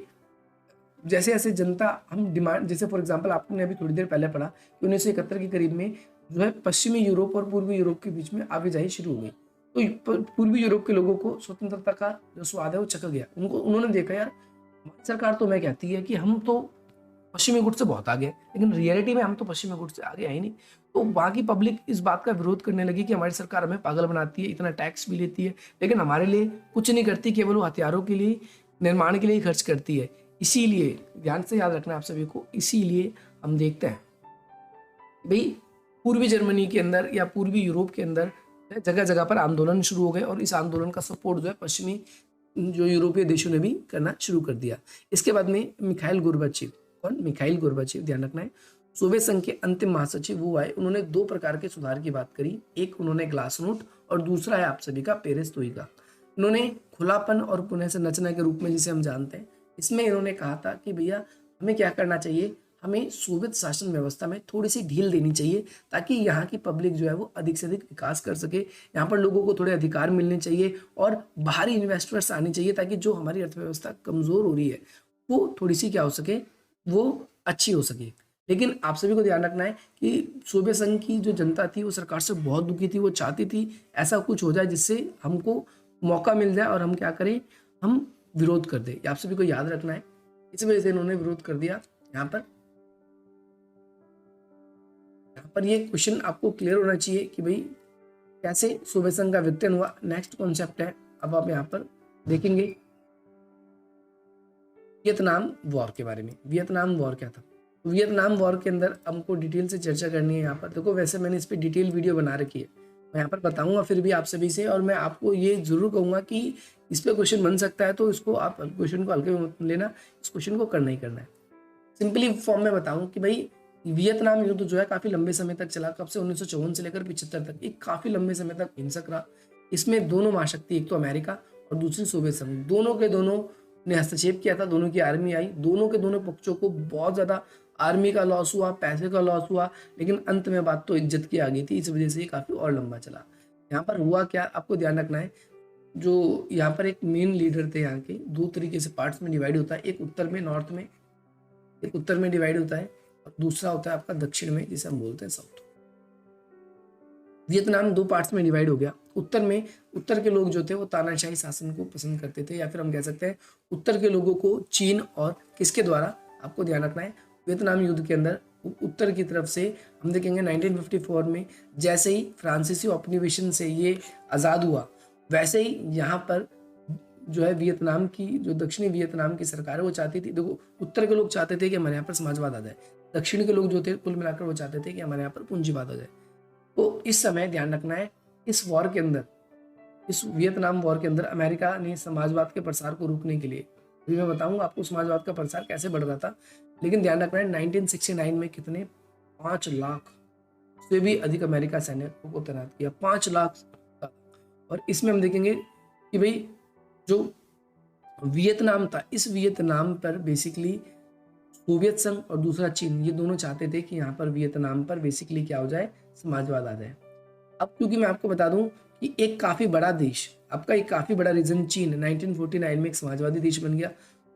S1: जैसे जैसे जनता हम डिमांड, जैसे फॉर एग्जांपल आपने अभी थोड़ी देर पहले पढ़ा कि 1971 के करीब में जो है पश्चिमी यूरोप और पूर्वी यूरोप के बीच में आवाजाही शुरू हो गई। तो पूर्वी यूरोप के लोगों को स्वतंत्रता का जो स्वाद है वो चखा गया। उन्होंने देखा यार हमारी सरकार तो मैं कहती है कि हम तो पश्चिमी गुट से बहुत आगे, लेकिन रियलिटी में हम तो पश्चिमी गुट से आगे है ही नहीं। तो वहाँ की पब्लिक इस बात का विरोध करने लगी कि हमारी सरकार हमें पागल बनाती है, इतना टैक्स भी लेती है लेकिन हमारे लिए कुछ नहीं करती, केवल वो हथियारों के लिए, निर्माण के लिए खर्च करती है। इसीलिए ध्यान से याद रखना आप सभी को, इसीलिए हम देखते हैं भाई पूर्वी जर्मनी के अंदर या पूर्वी यूरोप के अंदर जगह जगह पर आंदोलन शुरू हो गए और इस आंदोलन का सपोर्ट जो है पश्चिमी जो यूरोपीय देशों ने भी करना शुरू कर दिया। इसके बाद में मिखाइल गोर्बाचेव, कौन? मिखाइल गोर्बाचेव, ध्यान रखना है, सोवियत संघ के अंतिम महासचिव वो आए। उन्होंने दो प्रकार के सुधार की बात करी, एक उन्होंने ग्लासनोट और दूसरा है आप सभी का पेरेस्ट्रोइका। इन्होंने खुलापन और पुनः संरचना के रूप में जिसे हम जानते हैं, इसमें इन्होंने कहा था कि भैया हमें क्या करना चाहिए, हमें सोवियत शासन व्यवस्था में थोड़ी सी ढील देनी चाहिए ताकि यहाँ की पब्लिक जो है वो अधिक से अधिक विकास कर सके, यहाँ पर लोगों को थोड़े अधिकार मिलने चाहिए और बाहरी इन्वेस्टर्स आने चाहिए ताकि जो हमारी अर्थव्यवस्था कमजोर हो रही है वो थोड़ी सी क्या हो सके, वो अच्छी हो सके। लेकिन आप सभी को ध्यान रखना है कि सोवियत संघ की जो जनता थी वो सरकार से बहुत दुखी थी, वो चाहती थी ऐसा कुछ हो जाए जिससे हमको मौका मिल जाए और हम क्या करें, हम विरोध कर दें। आप सभी को याद रखना है, इस वजह से इन्होंने विरोध कर दिया। यहाँ पर ये क्वेश्चन आपको क्लियर होना चाहिए कि भाई कैसे सोवियत संघ का विघटन हुआ। नेक्स्ट कॉन्सेप्ट है, अब आप यहाँ पर देखेंगे वियतनाम वॉर के बारे में। वियतनाम वॉर क्या था? वियतनाम वॉर के अंदर हमको डिटेल से चर्चा करनी है। यहाँ पर देखो, वैसे मैंने इस पर डिटेल वीडियो बना रखी है, मैं यहाँ पर बताऊंगा फिर भी आप सभी से, और मैं आपको ये जरूर कहूंगा कि इस पे क्वेश्चन बन सकता है तो इसको आप क्वेश्चन को हल्के में मत लेना, इस क्वेश्चन को करना ही करना है। सिंपली फॉर्म में बताऊं कि भाई वियतनाम युद्ध जो है काफी लंबे समय तक चला, कब से 1954 से लेकर 75 तक, एक काफी लंबे समय तक हिंसक रहा। इसमें दोनों महाशक्ति, एक तो अमेरिका और दूसरी सोवियत संघ, दोनों के दोनों ने हस्तक्षेप किया था। दोनों की आर्मी आई, दोनों के दोनों पक्षों को बहुत ज्यादा आर्मी का लॉस हुआ, पैसे का लॉस हुआ, लेकिन अंत में बात तो इज्जत की आ गई थी। इस वजह से ये काफी और लंबा चला। यहाँ पर हुआ क्या, आपको ध्यान रखना है, जो यहाँ पर एक मेन लीडर थे यहाँ के, दो तरीके से पार्ट्स में डिवाइड होता है, एक उत्तर में नॉर्थ में, एक उत्तर में डिवाइड होता है और दूसरा होता है आपका दक्षिण में, जिसे हम बोलते हैं साउथ। वियतनाम दो पार्ट्स में डिवाइड हो गया। उत्तर में, उत्तर के लोग जो थे वो तानाशाही शासन को पसंद करते थे, या फिर हम कह सकते हैं उत्तर के लोगों को चीन और किसके द्वारा, आपको ध्यान रखना है, वियतनाम युद्ध के अंदर उत्तर की तरफ से हम देखेंगे 1954 में जैसे ही फ्रांसीसी ऑक्यूपेशन से ये आज़ाद हुआ, वैसे ही यहाँ पर जो है वियतनाम की, जो दक्षिणी वियतनाम की सरकार है वो चाहती थी, देखो उत्तर के लोग चाहते थे कि हमारे यहाँ पर समाजवाद आ जाए, दक्षिण के लोग जो थे कुल मिलाकर वो चाहते थे कि हमारे यहाँ पर पूंजीवाद आ जाए। तो इस समय ध्यान रखना है, इस वॉर के अंदर, इस वियतनाम वॉर के अंदर अमेरिका ने समाजवाद के प्रसार को रोकने के लिए, अभी मैं बताऊंगा आपको समाजवाद का प्रसार कैसे बढ़ रहा था, लेकिन ध्यान रखना है 1969 में कितने, 5 लाख से भी अधिक अमेरिका सैनिकों को तैनात किया, 5 लाख का। और इसमें हम देखेंगे कि भाई जो वियतनाम था, इस वियतनाम पर बेसिकली सोवियत संघ और दूसरा चीन, ये दोनों चाहते थे कि यहाँ पर वियतनाम पर बेसिकली क्या हो जाए, समाजवाद आ जाए। अब क्योंकि मैं आपको बता दूं कि एक काफी बड़ा देश, आपका एक काफी बड़ा रीजन चीन 1949 में एक समाजवादी देश बन गया,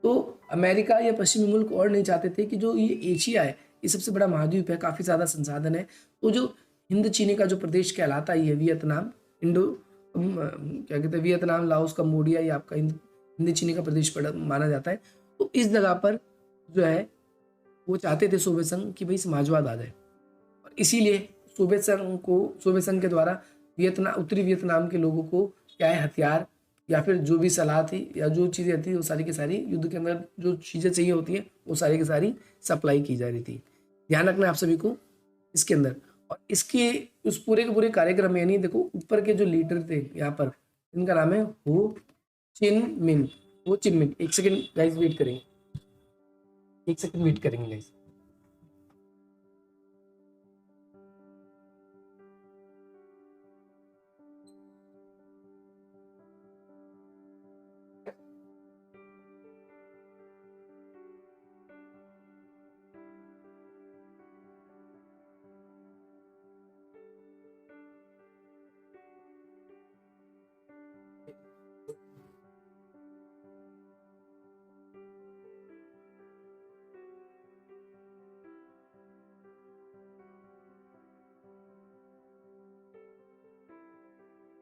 S1: तो अमेरिका या पश्चिमी मुल्क और नहीं चाहते थे कि जो ये एशिया है, ये सबसे बड़ा महाद्वीप है, काफी ज्यादा संसाधन है, तो जो हिंद चीनी का जो प्रदेश कहलाता है, ये वियतनाम, इंडो क्या कहते हैं, वियतनाम, लाओस, कंबोडिया, ये आपका हिंद चीनी का प्रदेश माना जाता है। तो इस जगह पर जो है वो चाहते थे सोवियत संघ कि भाई समाजवाद आ जाए, और इसीलिए सोवियत संघ के द्वारा उत्तरी वियतनाम के लोगों को क्या है, हथियार या फिर जो भी सलाह थी या जो चीज़ें थी वो सारी की सारी, युद्ध के अंदर जो चीज़ें चाहिए होती हैं वो सारी की सारी सप्लाई की जा रही थी। ध्यान रखना है आप सभी को इसके अंदर। और इसके उस पूरे के पूरे कार्यक्रम में, यानी देखो ऊपर के जो लीडर थे यहाँ पर, इनका नाम है हो चिन मिन, हो चिन मिन। एक सेकेंड गाइस वेट करेंगे, एक सेकेंड वेट करेंगे गाइस।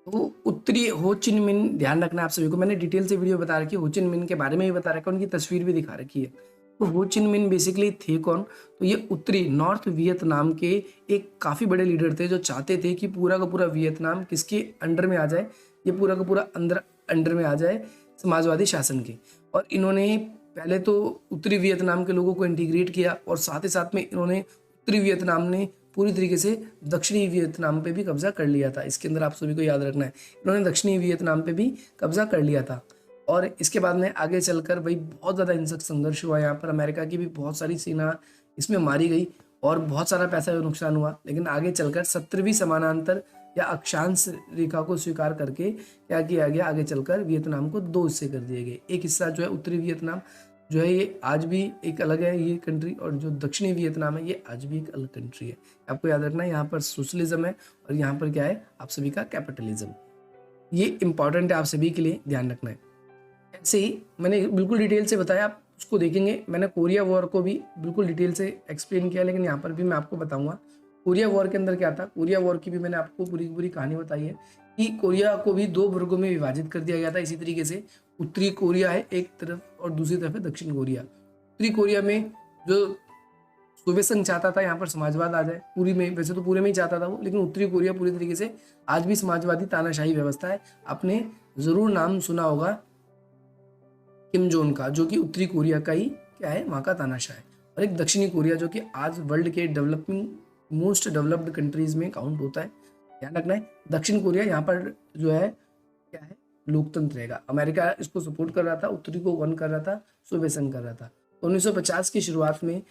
S1: वो उत्तरी हो चिन मिन, ध्यान रखना आप सभी को, मैंने डिटेल से वीडियो बता रखी है, हो चिन मिन के बारे में भी बता रखा है, उनकी तस्वीर भी दिखा रखी है। तो हो चिन मिन बेसिकली थे कौन, तो ये उत्तरी नॉर्थ वियतनाम के एक काफ़ी बड़े लीडर थे, जो चाहते थे कि पूरा का पूरा वियतनाम किसके अंडर में आ जाए, ये पूरा का पूरा अंडर में आ जाए समाजवादी शासन के। और इन्होंने पहले तो उत्तरी वियतनाम के लोगों को इंटीग्रेट किया, और साथ ही साथ में इन्होंने उत्तरी वियतनाम ने पूरी तरीके से दक्षिणी वियतनाम पे भी कब्जा कर लिया था। इसके अंदर आप सभी को याद रखना है, इन्होंने दक्षिणी वियतनाम पे भी कब्जा कर लिया था। और इसके बाद में आगे चलकर भाई बहुत ज़्यादा हिंसक संघर्ष हुआ यहाँ पर, अमेरिका की भी बहुत सारी सेना इसमें मारी गई और बहुत सारा पैसा का नुकसान हुआ। लेकिन आगे चलकर 17वीं समानांतर या अक्षांश रेखा को स्वीकार करके क्या किया गया, आगे चलकर वियतनाम को 2 हिस्से कर दिए गए। एक हिस्सा जो है उत्तरी वियतनाम जो है ये आज भी एक अलग है ये कंट्री, और जो दक्षिणी वियतनाम है ये आज भी एक अलग कंट्री है। आपको याद रखना है यहाँ पर सोशलिज्म है और यहाँ पर क्या है आप सभी का कैपिटलिज्म। ये इंपॉर्टेंट है आप सभी के लिए, ध्यान रखना है। ऐसे ही मैंने बिल्कुल डिटेल से बताया, आप उसको देखेंगे। मैंने कोरिया वॉर को भी बिल्कुल डिटेल से एक्सप्लेन किया, लेकिन यहाँ पर भी मैं आपको बताऊंगा कोरिया वॉर के अंदर क्या था। कोरिया वॉर की भी मैंने आपको पूरी पूरी कहानी बताई है कि कोरिया को भी 2 वर्गों में विभाजित कर दिया गया था इसी तरीके से। उत्तरी कोरिया है एक तरफ और दूसरी तरफ है दक्षिण कोरिया। उत्तरी कोरिया में जो सोवियत संघ चाहता था यहाँ पर समाजवाद आ जाए, पूरी में, वैसे तो पूरे में ही चाहता था वो, लेकिन उत्तरी कोरिया पूरी तरीके से आज भी समाजवादी तानाशाही व्यवस्था है। आपने जरूर नाम सुना होगा किम जोन का, जो कि उत्तरी कोरिया का ही क्या है, वहाँ का तानाशाह है। और एक दक्षिणी कोरिया जो कि आज वर्ल्ड के मोस्ट डेवलप्ड कंट्रीज में काउंट होता है। ध्यान रखना है दक्षिण कोरिया यहाँ पर जो है क्या है, लोकतंत्र रहेगा। अमेरिका इसको सपोर्ट कर रहा था, उत्तरी को वन कर रहा था, सोवियत संघ कर रहा था। 1950 की शुरुआत में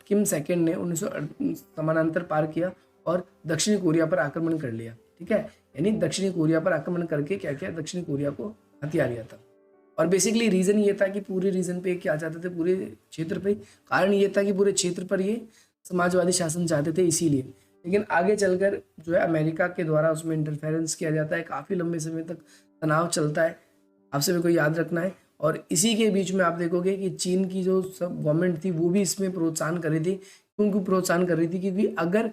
S1: किम सेकंड ने 19 समानांतर पार किया और दक्षिणी कोरिया पर आक्रमण कर लिया। ठीक है, यानी दक्षिणी कोरिया पर आक्रमण करके क्या किया, दक्षिणी कोरिया को हथिया लिया था। और बेसिकली रीजन ये था कि पूरे रीजन पे क्या चाहते थे, पूरे क्षेत्र पे, कारण ये था कि पूरे क्षेत्र पर ये समाजवादी शासन चाहते थे। इसीलिए लेकिन आगे चलकर जो है अमेरिका के द्वारा उसमें इंटरफेरेंस किया जाता है, काफ़ी लंबे समय तक तनाव चलता है, आप सभी को याद रखना है। और इसी के बीच में आप देखोगे कि चीन की जो सब गवर्नमेंट थी वो भी इसमें प्रोत्साहन कर रही थी। क्योंकि प्रोत्साहन कर रही थी क्योंकि अगर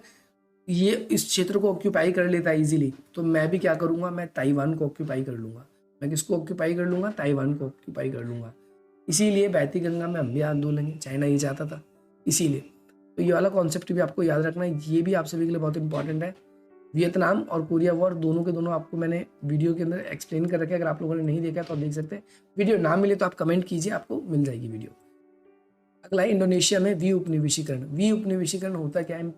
S1: ये इस क्षेत्र को ऑक्यूपाई कर लेता है इजीली, तो मैं भी क्या करूँगा, मैं ताइवान को ऑक्यूपाई कर लूँगा। मैं किसको ऑक्यूपाई कर लूँगा, ताइवान को ऑक्यूपाई कर लूँगा। इसीलिए बहती गंगा में हम भी आंदोलन है, चाइना ये चाहता था इसीलिए। तो ये वाला कॉन्सेप्ट भी आपको याद रखना है, ये भी आप सभी के लिए बहुत इंपॉर्टेंट है। वियतनाम और कोरिया वॉर दोनों के दोनों आपको मैंने वीडियो के अंदर एक्सप्लेन कर रखे हैं, अगर आप लोगों ने नहीं देखा तो आप देख सकते हैं। वीडियो ना मिले तो आप कमेंट कीजिए, आपको मिल जाएगी वीडियो। अगला है इंडोनेशिया में वी उपनिवेशीकरण। वी उपनिवेशीकरण होता क्या है,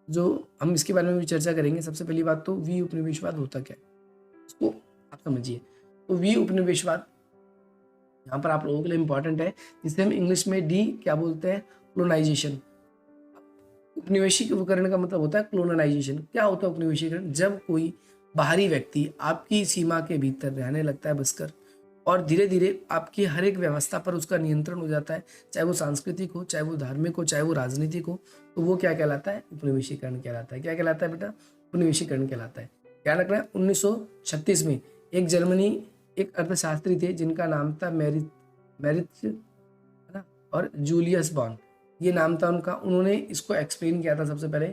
S1: जो हम इसके बारे में भी चर्चा करेंगे। सबसे पहली बात तो वी उपनिवेशवाद होता क्या है, उसको आप समझिए। तो वी उपनिवेशवाद यहाँ पर आप लोगों के लिए इंपॉर्टेंट है, जिसे हम इंग्लिश में डी क्या बोलते हैं, कोलोनाइजेशन। उपनिवेशीकरण का मतलब होता है कोलोनाइजेशन। क्या होता है उपनिवेशीकरण, जब कोई बाहरी व्यक्ति आपकी सीमा के भीतर रहने लगता है बसकर, और धीरे धीरे आपकी हर एक व्यवस्था पर उसका नियंत्रण हो जाता है, चाहे वो सांस्कृतिक हो, चाहे वो धार्मिक हो, चाहे वो राजनीतिक हो, तो वो क्या कहलाता है, उपनिवेशीकरण कहलाता है। क्या कहलाता है बेटा, उपनिवेशीकरण कहलाता है। क्या रखना है, 1936 में एक जर्मनी एक अर्थशास्त्री थे जिनका नाम था मैरिच, है ना, और जूलियस बॉर्न, ये नाम था उनका। उन्होंने इसको एक्सप्लेन किया था सबसे पहले।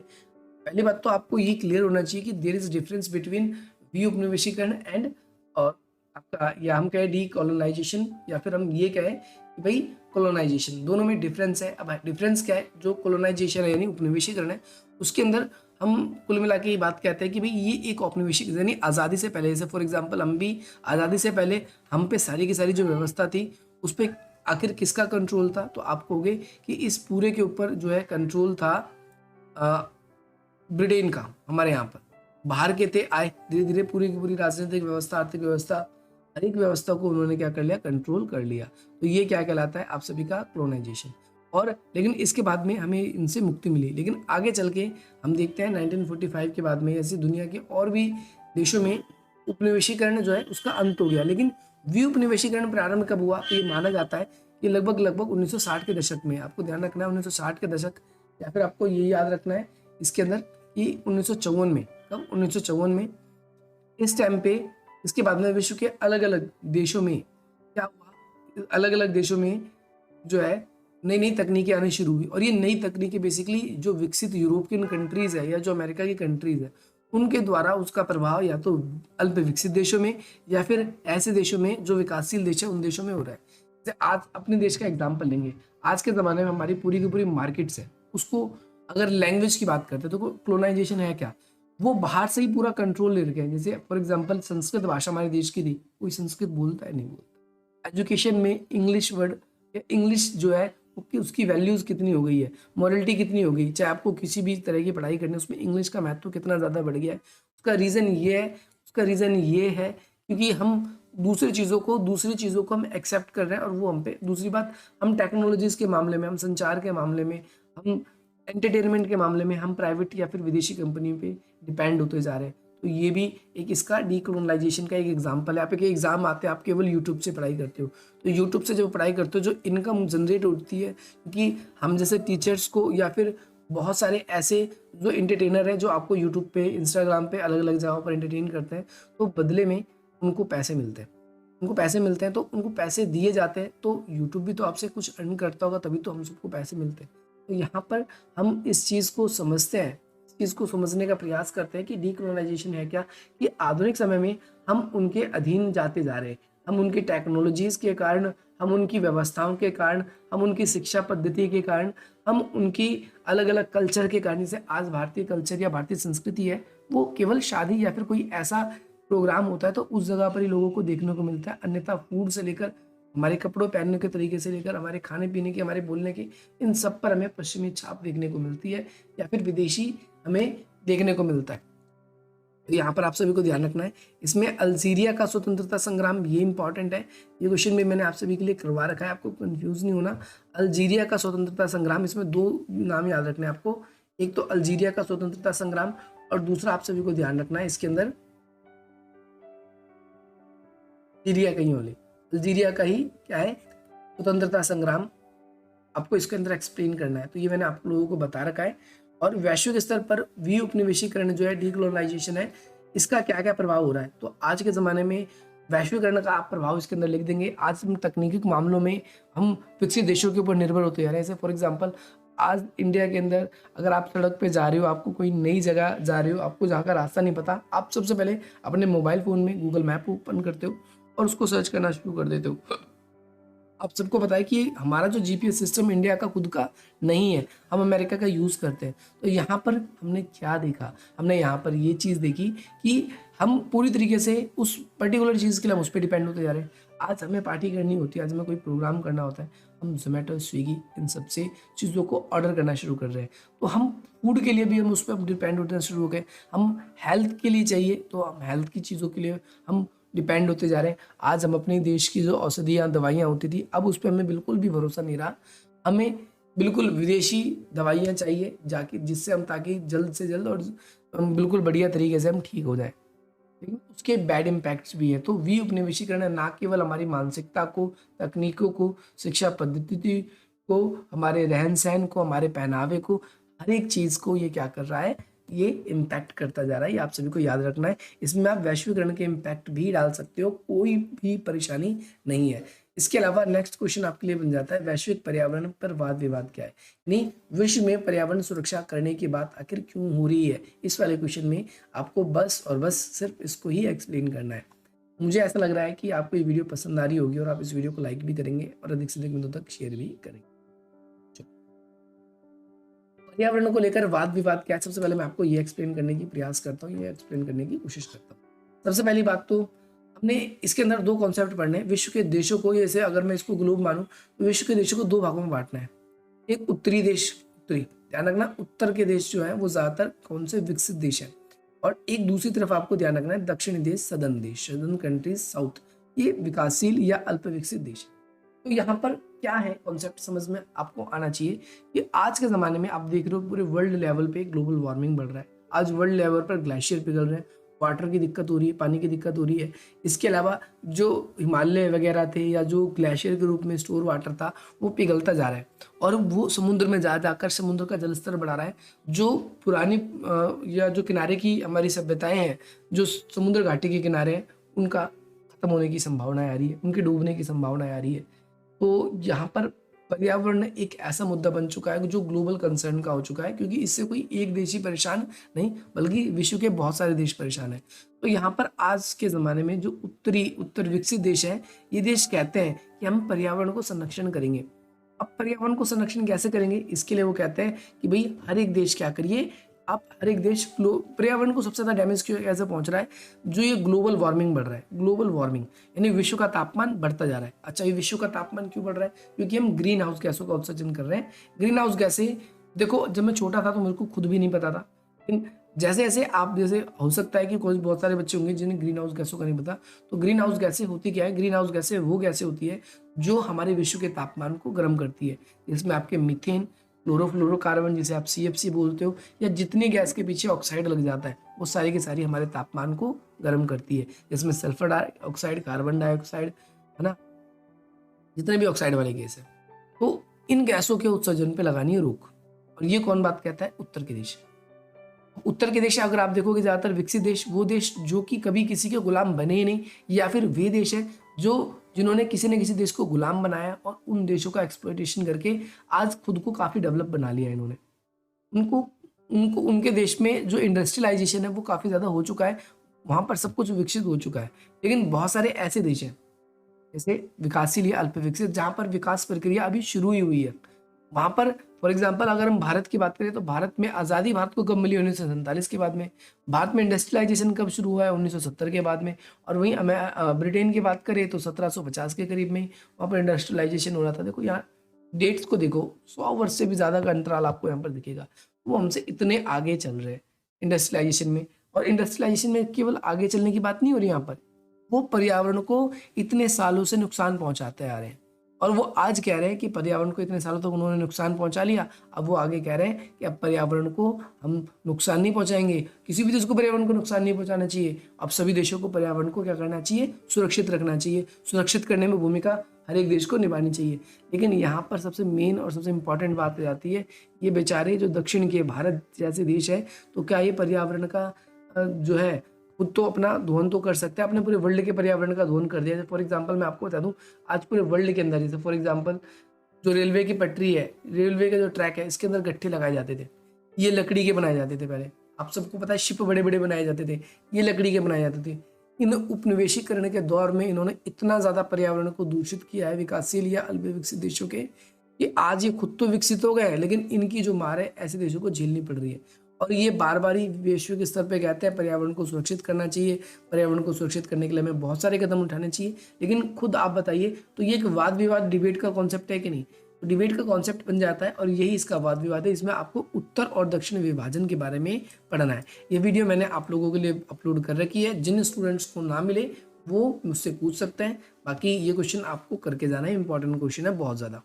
S1: पहली बात तो आपको ये क्लियर होना चाहिए कि there is difference between we उपनिवेशीकरण एंड और आपका, या हम कहें डी कॉलोनाइजेशन, या फिर हम ये कहें कि भाई कॉलोनाइजेशन, दोनों में डिफरेंस है। अब डिफरेंस क्या है, जो कॉलोनाइजेशन है यानी उपनिवेशीकरण है, उसके अंदर हम कुल मिला के ये बात कहते हैं कि भाई ये एक औपनिवेशिक यानी आज़ादी से पहले, जैसे फॉर एग्जांपल हम भी आज़ादी से पहले हम पे सारी की सारी जो व्यवस्था थी उस पर आखिर किसका कंट्रोल था, तो आप कहोगे कि इस पूरे के ऊपर जो है कंट्रोल था ब्रिटेन का। हमारे यहाँ पर बाहर के थे आए, धीरे धीरे पूरी की पूरी राजनीतिक व्यवस्था, आर्थिक व्यवस्था, हर एक व्यवस्था को उन्होंने क्या कर लिया, कंट्रोल कर लिया। तो ये क्या कहलाता है आप सभी का, कोलोनाइजेशन। और लेकिन इसके बाद में हमें इनसे मुक्ति मिली, लेकिन आगे चल के हम देखते हैं 1945 के बाद में ऐसी दुनिया के और भी देशों में उपनिवेशीकरण जो है उसका अंत हो गया। लेकिन उपनिवेशीकरण प्रारंभ कब हुआ, तो ये माना जाता है कि लगभग 1960 के दशक में। आपको ध्यान रखना है 1960 के दशक, या फिर आपको ये याद रखना है इसके अंदर कि 1954 में, कब, 1954 में, इस टाइम पे इसके बाद में विश्व के अलग अलग देशों में क्या हुआ, अलग अलग देशों में जो है नई नई तकनीकें आनी शुरू हुई। और ये नई तकनीकें बेसिकली जो विकसित यूरोपियन कंट्रीज है या जो अमेरिका की कंट्रीज है उनके द्वारा उसका प्रभाव या तो अल्प विकसित देशों में या फिर ऐसे देशों में जो विकासशील देश है उन देशों में हो रहा है। जैसे आज अपने देश का एग्जाम्पल लेंगे, आज के ज़माने में हमारी पूरी की पूरी मार्केट्स है, उसको अगर लैंग्वेज की बात करते हैं तो कोलोनाइजेशन है क्या, वो बाहर से ही पूरा कंट्रोल ले रखे हैं। जैसे फॉर एग्जांपल संस्कृत भाषा हमारे देश की थी, कोई संस्कृत बोलता है नहीं बोलता। एजुकेशन में इंग्लिश वर्ड या इंग्लिश जो है उसकी वैल्यूज़ कितनी हो गई है, मॉरलिटी कितनी हो गई, चाहे आपको किसी भी तरह की पढ़ाई करनी है उसमें इंग्लिश का महत्व कितना ज़्यादा बढ़ गया है। उसका रीज़न ये है क्योंकि हम दूसरी चीज़ों को हम एक्सेप्ट कर रहे हैं और वो हम पे। दूसरी बात, हम टेक्नोलॉजीज़ के मामले में, हम संचार के मामले में, हम एंटरटेनमेंट के मामले में हम प्राइवेट या फिर विदेशी कंपनी पे डिपेंड होते जा रहे हैं। तो ये भी एक इसका डीकोलोनाइजेशन का एक एग्जाम्पल है। आप एक एग्जाम आते हैं, आप केवल यूट्यूब से पढ़ाई करते हो, तो यूट्यूब से जब पढ़ाई करते हो जो इनकम जनरेट होती है, क्योंकि हम जैसे टीचर्स को या फिर बहुत सारे ऐसे जो एंटरटेनर हैं जो आपको यूट्यूब पे, इंस्टाग्राम पे अलग अलग जगहों पर एंटरटेन करते हैं, तो बदले में उनको पैसे मिलते हैं। तो उनको पैसे दिए जाते हैं, तो यूट्यूब भी तो आपसे कुछ अर्न करता होगा, तभी तो हम सबको पैसे मिलते हैं। तो यहाँ पर हम इस चीज़ को समझते हैं, इस चीज़ को समझने का प्रयास करते हैं कि डीकोलोनाइजेशन है क्या, कि आधुनिक समय में हम उनके अधीन जाते जा रहे हैं। हम उनकी टेक्नोलॉजीज़ के कारण, हम उनकी व्यवस्थाओं के कारण, हम उनकी शिक्षा पद्धति के कारण, हम उनकी अलग अलग कल्चर के कारण। जैसे आज भारतीय कल्चर या भारतीय संस्कृति है, वो केवल शादी या फिर कोई ऐसा प्रोग्राम होता है तो उस जगह पर ही लोगों को देखने को मिलता है, अन्यथा फूड से लेकर हमारे कपड़ों पहनने के तरीके से लेकर हमारे खाने पीने की, हमारे बोलने की, इन सब पर हमें पश्चिमी छाप देखने को मिलती है या फिर विदेशी हमें देखने को मिलता है। तो यहाँ पर आप सभी को ध्यान रखना है। इसमें अल्जीरिया का स्वतंत्रता संग्राम, ये इंपॉर्टेंट है, ये क्वेश्चन भी मैंने आप सभी के लिए करवा रखा है, आपको कंफ्यूज नहीं होना। अल्जीरिया का स्वतंत्रता संग्राम, इसमें दो नाम याद रखने हैं आपको, एक तो अल्जीरिया का स्वतंत्रता संग्राम और दूसरा आप सभी को ध्यान रखना है इसके अंदर अल्जीरिया का ही क्या है, स्वतंत्रता संग्राम, आपको इसके अंदर एक्सप्लेन करना है। तो ये मैंने आप लोगों को बता रखा है। और वैश्विक स्तर पर विउपनिवेशीकरण जो है, डीग्लोबलाइजेशन है, इसका क्या क्या प्रभाव हो रहा है। तो आज के ज़माने में वैश्वीकरण का आप प्रभाव इसके अंदर लिख देंगे। आज हम तकनीकी मामलों में हम विकसित देशों के ऊपर निर्भर होते जा रहे हैं। जैसे फॉर एग्जांपल आज इंडिया के अंदर अगर आप सड़क पे जा रहे हो, आपको कोई नई जगह जा रहे हो, आपको जहाँ का रास्ता नहीं पता, आप सबसे पहले अपने मोबाइल फ़ोन में गूगल मैप ओपन करते हो और उसको सर्च करना शुरू कर देते हो। आप सबको पता है कि हमारा जो जीपीएस सिस्टम इंडिया का खुद का नहीं है, हम अमेरिका का यूज़ करते हैं। तो यहाँ पर हमने क्या देखा, हमने यहाँ पर ये चीज़ देखी कि हम पूरी तरीके से उस पर्टिकुलर चीज़ के लिए हम उस पर डिपेंड होते जा रहे हैं। आज हमें पार्टी करनी होती है, आज हमें कोई प्रोग्राम करना होता है, हम जोमेटो स्विगी इन सब से चीज़ों को ऑर्डर करना शुरू कर रहे हैं। तो हम फूड के लिए भी हम उस पर डिपेंड होना शुरू हो गए। हम हेल्थ के लिए चाहिए तो हम हेल्थ की चीज़ों के लिए हम डिपेंड होते जा रहे हैं। आज हम अपने देश की जो औषधियाँ दवाइयाँ होती थी, अब उस पर हमें बिल्कुल भी भरोसा नहीं रहा। हमें बिल्कुल विदेशी दवाइयाँ चाहिए जाके, जिससे हम ताकि जल्द से जल्द और हम बिल्कुल बढ़िया तरीके से हम ठीक हो जाए। लेकिन उसके बैड इम्पैक्ट्स भी हैं। तो उपनिवेशीकरण ना केवल हमारी मानसिकता को, तकनीकों को, शिक्षा पद्धति को, हमारे रहन सहन को, हमारे पहनावे को, हर एक चीज़ को ये क्या कर रहा है, ये इम्पैक्ट करता जा रहा है। ये आप सभी को याद रखना है। इसमें आप वैश्वीकरण के इम्पैक्ट भी डाल सकते हो, कोई भी परेशानी नहीं है। इसके अलावा नेक्स्ट क्वेश्चन आपके लिए बन जाता है, वैश्विक पर्यावरण पर वाद विवाद क्या है, यानी विश्व में पर्यावरण सुरक्षा करने की बात आखिर क्यों हो रही है। इस वाले क्वेश्चन में आपको बस और बस सिर्फ इसको ही एक्सप्लेन करना है। मुझे ऐसा लग रहा है कि आपको ये वीडियो पसंद आ रही होगी और आप इस वीडियो को लाइक भी करेंगे और अधिक से अधिक मित्रों तक शेयर भी करेंगे। पर्यावरण को लेकर वाद विवाद क्या है, सबसे पहले मैं आपको ये एक्सप्लेन करने की प्रयास करता हूँ, ये एक्सप्लेन करने की कोशिश करता हूँ। सबसे पहली बात तो हमने इसके अंदर दो कॉन्सेप्ट पढ़ने हैं। विश्व के देशों को, जैसे अगर मैं इसको ग्लोब मानूं तो विश्व के देशों को दो भागों में बांटना है। एक उत्तरी देश, उत्तरी ध्यान रखना, उत्तर के देश जो है वो ज्यादातर कौन से विकसित देश है, और एक दूसरी तरफ आपको ध्यान रखना है दक्षिणी देश, सदर्न देश, सदर्न कंट्रीज साउथ, ये विकासशील या अल्प विकसित देश। तो यहाँ पर क्या है कॉन्सेप्ट समझ में आपको आना चाहिए कि आज के ज़माने में आप देख रहे हो पूरे वर्ल्ड लेवल पे ग्लोबल वार्मिंग बढ़ रहा है। आज वर्ल्ड लेवल पर ग्लेशियर पिघल रहे हैं, वाटर की दिक्कत हो रही है, पानी की दिक्कत हो रही है। इसके अलावा जो हिमालय वगैरह थे या जो ग्लेशियर के रूप में स्टोर वाटर था वो पिघलता जा रहा है और वो समुद्र में जा जाकर समुद्र का जलस्तर बढ़ा रहा है। जो पुरानी या जो किनारे की हमारी सभ्यताएं हैं, जो समुद्र घाटी के किनारे हैं, उनका खत्म होने की संभावना आ रही है, उनके डूबने की संभावना आ रही है। तो यहाँ पर पर्यावरण एक ऐसा मुद्दा बन चुका है जो ग्लोबल कंसर्न का हो चुका है, क्योंकि इससे कोई एक देश ही परेशान नहीं बल्कि विश्व के बहुत सारे देश परेशान हैं। तो यहाँ पर आज के ज़माने में जो उत्तर विकसित देश हैं, ये देश कहते हैं कि हम पर्यावरण को संरक्षण करेंगे। अब पर्यावरण को संरक्षण कैसे करेंगे, इसके लिए वो कहते हैं कि भाई हर एक देश क्या करिए, आप हर एक देश पर्यावरण को सबसे ज़्यादा डैमेज क्यों कैसे पहुंच रहा है, जो ये ग्लोबल वार्मिंग बढ़ रहा है। ग्लोबल वार्मिंग यानी विश्व का तापमान बढ़ता जा रहा है। अच्छा, ये विश्व का तापमान क्यों बढ़ रहा है, क्योंकि हम ग्रीन हाउस गैसों का उत्सर्जन कर रहे हैं। ग्रीन हाउस गैसें, देखो जब मैं छोटा था तो मेरे को खुद भी नहीं पता था, लेकिन जैसे जैसे आप, जैसे हो सकता है कि कोई बहुत सारे बच्चे होंगे जिन्हें ग्रीन हाउस गैसों का नहीं पता। तो ग्रीन हाउस गैसें होती क्या है, ग्रीन हाउस गैसें वो गैसें होती है जो हमारे विश्व के तापमान को गर्म करती है। इसमें आपके मीथेन, क्लोरोफ्लोरोकार्बन जिसे आप CFC बोलते हो, या जितनी गैस के पीछे ऑक्साइड लग जाता है वो सारी की सारी हमारे तापमान को गर्म करती है। जिसमें सल्फर डाइऑक्साइड, कार्बन डाइऑक्साइड, है ना, जितने भी ऑक्साइड वाले गैस है, तो इन गैसों के उत्सर्जन पे लगानी है रोक। और ये कौन बात कहता है, उत्तर के देश। उत्तर के देश अगर आप देखोगे ज्यादातर विकसित देश, वो देश जो कि कभी किसी के गुलाम बने ही नहीं, या फिर वे देश है जिन्होंने किसी न किसी देश को गुलाम बनाया और उन देशों का एक्सप्लॉयटेशन करके आज खुद को काफी डेवलप बना लिया इन्होंने। उनको उनको उनके देश में जो इंडस्ट्रियलाइजेशन है वो काफी ज्यादा हो चुका है, वहां पर सब कुछ विकसित हो चुका है। लेकिन बहुत सारे ऐसे देश हैं जैसे विकासशील या अल्प विकसित, जहाँ पर विकास प्रक्रिया अभी शुरू ही हुई है। वहां पर फॉर एग्जाम्पल अगर हम भारत की बात करें तो भारत में आज़ादी भारत को कब मिली, 1947 के बाद में। भारत में इंडस्ट्रियलाइजेशन कब शुरू हुआ है, 1970 के बाद में। और वहीं ब्रिटेन की बात करें तो 1750 के करीब में वहाँ पर इंडस्ट्रियलाइजेशन हो रहा था। देखो यहाँ डेट्स को देखो, 100 वर्ष से भी ज़्यादा का अंतराल आपको यहाँ पर दिखेगा। वो हमसे इतने आगे चल रहे हैं इंडस्ट्रियलाइजेशन में। और इंडस्ट्रियलाइजेशन में केवल आगे चलने की बात नहीं हो रही, यहाँ पर वो पर्यावरण को इतने सालों से नुकसान पहुंचाते आ रहे हैं। और वो आज कह रहे हैं कि पर्यावरण को इतने सालों तक उन्होंने नुकसान पहुंचा लिया, अब वो आगे कह रहे हैं कि अब पर्यावरण को हम नुकसान नहीं पहुंचाएंगे। किसी भी देश को पर्यावरण को नुकसान नहीं पहुंचाना चाहिए। अब सभी देशों को पर्यावरण को क्या करना चाहिए, सुरक्षित रखना चाहिए। सुरक्षित करने में भूमिका हर एक देश को निभानी चाहिए। लेकिन यहाँ पर सबसे मेन और सबसे इम्पॉर्टेंट बात हो जाती है, ये बेचारे जो दक्षिण के भारत जैसे देश है, तो क्या ये पर्यावरण का जो है खुद तो अपना दोहन तो कर सकते हैं, अपने पूरे वर्ल्ड के पर्यावरण का दोहन कर दिया। फॉर एग्जाम्पल मैं आपको बता दूं, आज पूरे वर्ल्ड के अंदर जैसे फॉर एग्जाम्पल जो रेलवे की पटरी है, रेलवे का जो ट्रैक है, इसके अंदर गट्ठे लगाए जाते थे, ये लकड़ी के बनाए जाते थे पहले। आप सबको पता है शिप बड़े बड़े बनाए जाते थे, ये लकड़ी के बनाए जाते थे। इन उपनिवेशीकरण के दौर में इन्होंने इतना ज़्यादा पर्यावरण को दूषित किया है विकासशील या अल्प विकसित देशों के, कि आज ये खुद तो विकसित हो गए हैं, लेकिन इनकी जो मार है ऐसे देशों को झेलनी पड़ रही है। और ये बार बार ही वैश्विक स्तर पे कहते हैं पर्यावरण को सुरक्षित करना चाहिए, पर्यावरण को सुरक्षित करने के लिए हमें बहुत सारे कदम उठाने चाहिए। लेकिन खुद आप बताइए, तो ये एक वाद विवाद डिबेट का कॉन्सेप्ट है कि नहीं? तो डिबेट का कॉन्सेप्ट बन जाता है, और यही इसका वाद विवाद है। इसमें आपको उत्तर और दक्षिण विभाजन के बारे में पढ़ना है। ये वीडियो मैंने आप लोगों के लिए अपलोड कर रखी है, जिन स्टूडेंट्स को ना मिले वो मुझसे पूछ सकते हैं। बाकी ये क्वेश्चन आपको करके जाना है, इंपॉर्टेंट क्वेश्चन है बहुत ज़्यादा।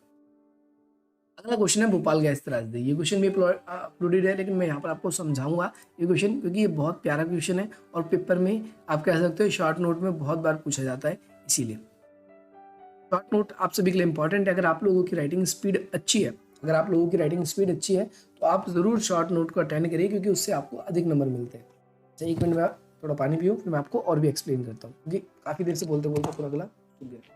S1: अगला क्वेश्चन है भोपाल गैस त्रासदी। ये क्वेश्चन भी अपलोडेड है, लेकिन मैं यहाँ पर आपको समझाऊंगा ये क्वेश्चन, क्योंकि ये बहुत प्यारा क्वेश्चन है और पेपर में आप कह सकते हो शॉर्ट नोट में बहुत बार पूछा जाता है। इसीलिए शॉर्ट नोट आप सभी के लिए इंपॉर्टेंट है। अगर आप लोगों की राइटिंग स्पीड अच्छी है, तो आप ज़रूर शॉर्ट नोट को अटेंड करिए, क्योंकि उससे आपको अधिक नंबर मिलते हैं। अच्छा, एक मिनट में थोड़ा पानी पियो, फिर मैं आपको और भी एक्सप्लेन करता हूँ, क्योंकि काफ़ी देर से बोलते बोलते पूरा गला सूख गया।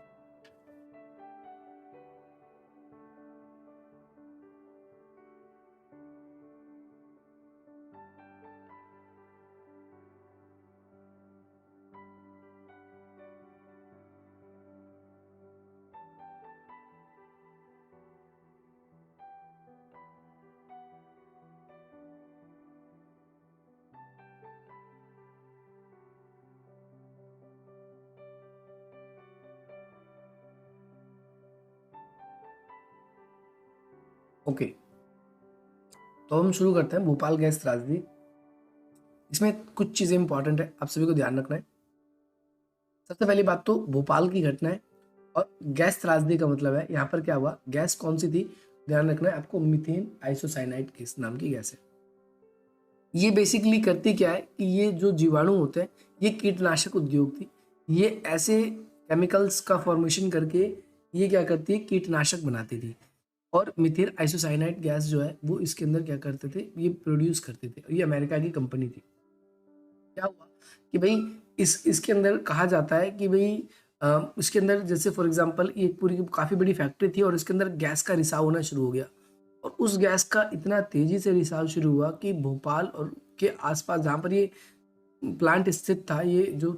S1: ओके, तो हम शुरू करते हैं भोपाल गैस त्रासदी। इसमें कुछ चीज़ें इंपॉर्टेंट है, आप सभी को ध्यान रखना है। सबसे पहली बात तो भोपाल की घटना है, और गैस त्रासदी का मतलब है यहाँ पर क्या हुआ, गैस कौन सी थी, ध्यान रखना है आपको, मीथेन आइसोसाइनाइड गैस नाम की गैस है। ये बेसिकली करती क्या है कि ये जो जीवाणु होते हैं, ये कीटनाशक उद्योग थी, ये ऐसे केमिकल्स का फॉर्मेशन करके ये क्या करती है, कीटनाशक बनाती थी। और मीथेन आइसोसाइनाइड गैस जो है वो इसके अंदर क्या करते थे, ये प्रोड्यूस करते थे। ये अमेरिका की कंपनी थी। क्या हुआ कि भाई इसके अंदर कहा जाता है कि भाई इसके अंदर जैसे फॉर एग्जांपल ये पूरी काफ़ी बड़ी फैक्ट्री थी, और इसके अंदर गैस का रिसाव होना शुरू हो गया। और उस गैस का इतना तेजी से रिसाव शुरू हुआ कि भोपाल और के आसपास जहाँ पर ये प्लांट स्थित था, ये जो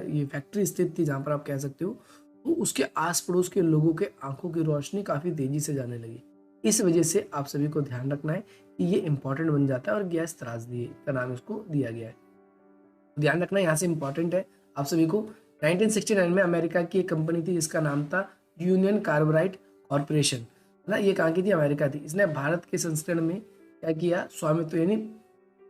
S1: ये फैक्ट्री स्थित थी जहाँ पर आप कह सकते हो, तो उसके आस पड़ोस के लोगों के आंखों की रोशनी काफ़ी तेजी से जाने लगी। इस वजह से आप सभी को ध्यान रखना है कि ये इंपॉर्टेंट बन जाता है, और गैस त्रासदी का नाम इसको दिया गया है। ध्यान रखना यहाँ से इंपॉर्टेंट है आप सभी को। 1969 में अमेरिका की एक कंपनी थी जिसका नाम था यूनियन कार्बाइड कॉरपोरेशन, है ना। ये कहाँ की थी, अमेरिका थी। इसने भारत के संस्करण में क्या किया, स्वामित्व यानी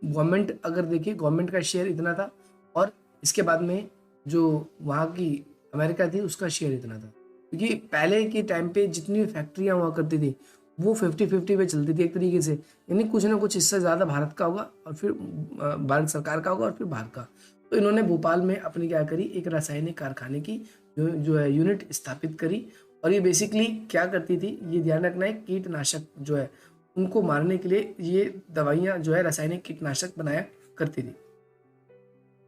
S1: गवर्नमेंट, अगर देखिए गवर्नमेंट का शेयर इतना था, और इसके बाद में जो वहाँ की अमेरिका थी उसका शेयर इतना था। क्योंकि पहले के टाइम पे जितनी फैक्ट्रियाँ हुआ करती थी वो 50-50 पे चलती थी एक तरीके से, यानी कुछ ना कुछ हिस्सा ज़्यादा भारत का होगा और फिर भारत सरकार का होगा और फिर बाहर का। तो इन्होंने भोपाल में अपनी क्या करी, एक रासायनिक कारखाने की जो है यूनिट स्थापित करी। और ये बेसिकली क्या करती थी, ये ध्यान रखना है, कीटनाशक जो है उनको मारने के लिए ये दवाइयाँ जो है रासायनिक कीटनाशक बनाया करती थी।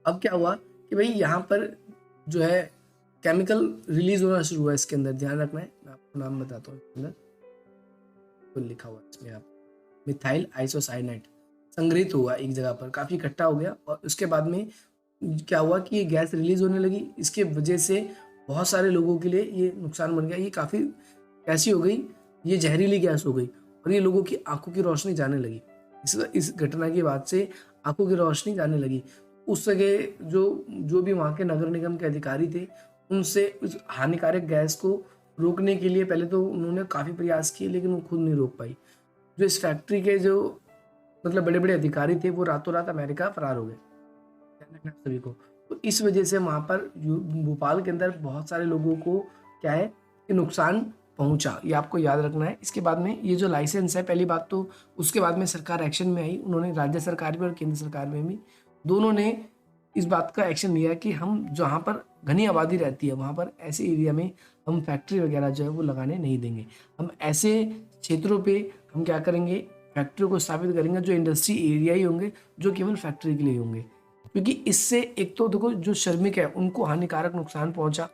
S1: अब क्या हुआ कि भाई यहाँ पर जो है केमिकल रिलीज होना शुरू हुआ इसके अंदर, ध्यान रखना है। मैं आपको नाम बताता हूँ, इसके अंदर तो लिखा हुआ इसमें आप मिथाइल आइसोसाइनाइड संग्रहित हुआ एक जगह पर, काफ़ी इकट्ठा हो गया। और उसके बाद में क्या हुआ कि ये गैस रिलीज होने लगी। इसके वजह से बहुत सारे लोगों के लिए ये नुकसान बन गया। ये काफ़ी कैसी हो गई, ये जहरीली गैस हो गई, और ये लोगों की आंखों की रोशनी जाने लगी। इस घटना के बाद से आंखों की रोशनी जाने लगी। उस जगह जो भी वहाँ के नगर निगम के अधिकारी थे, उनसे उस हानिकारक गैस को रोकने के लिए पहले तो उन्होंने काफ़ी प्रयास किए, लेकिन वो खुद नहीं रोक पाई। जो इस फैक्ट्री के जो मतलब बड़े बड़े अधिकारी थे वो रातों रात अमेरिका फरार हो गए, ध्यान रखना सभी को। तो इस वजह से वहाँ पर भोपाल के अंदर बहुत सारे लोगों को क्या है कि नुकसान पहुंचा, ये आपको याद रखना है। इसके बाद में ये जो लाइसेंस है, पहली बात तो उसके बाद में सरकार एक्शन में आई। उन्होंने राज्य सरकार में और केंद्र सरकार में भी दोनों ने इस बात का एक्शन लिया कि हम जहाँ पर घनी आबादी रहती है वहाँ पर ऐसे एरिया में हम फैक्ट्री वगैरह जो है वो लगाने नहीं देंगे। हम ऐसे क्षेत्रों पे हम क्या करेंगे, फैक्ट्री को स्थापित करेंगे जो इंडस्ट्री एरिया ही होंगे, जो केवल फैक्ट्री के लिए होंगे। क्योंकि इससे एक तो देखो जो श्रमिक है उनको हानिकारक नुकसान पहुंचा,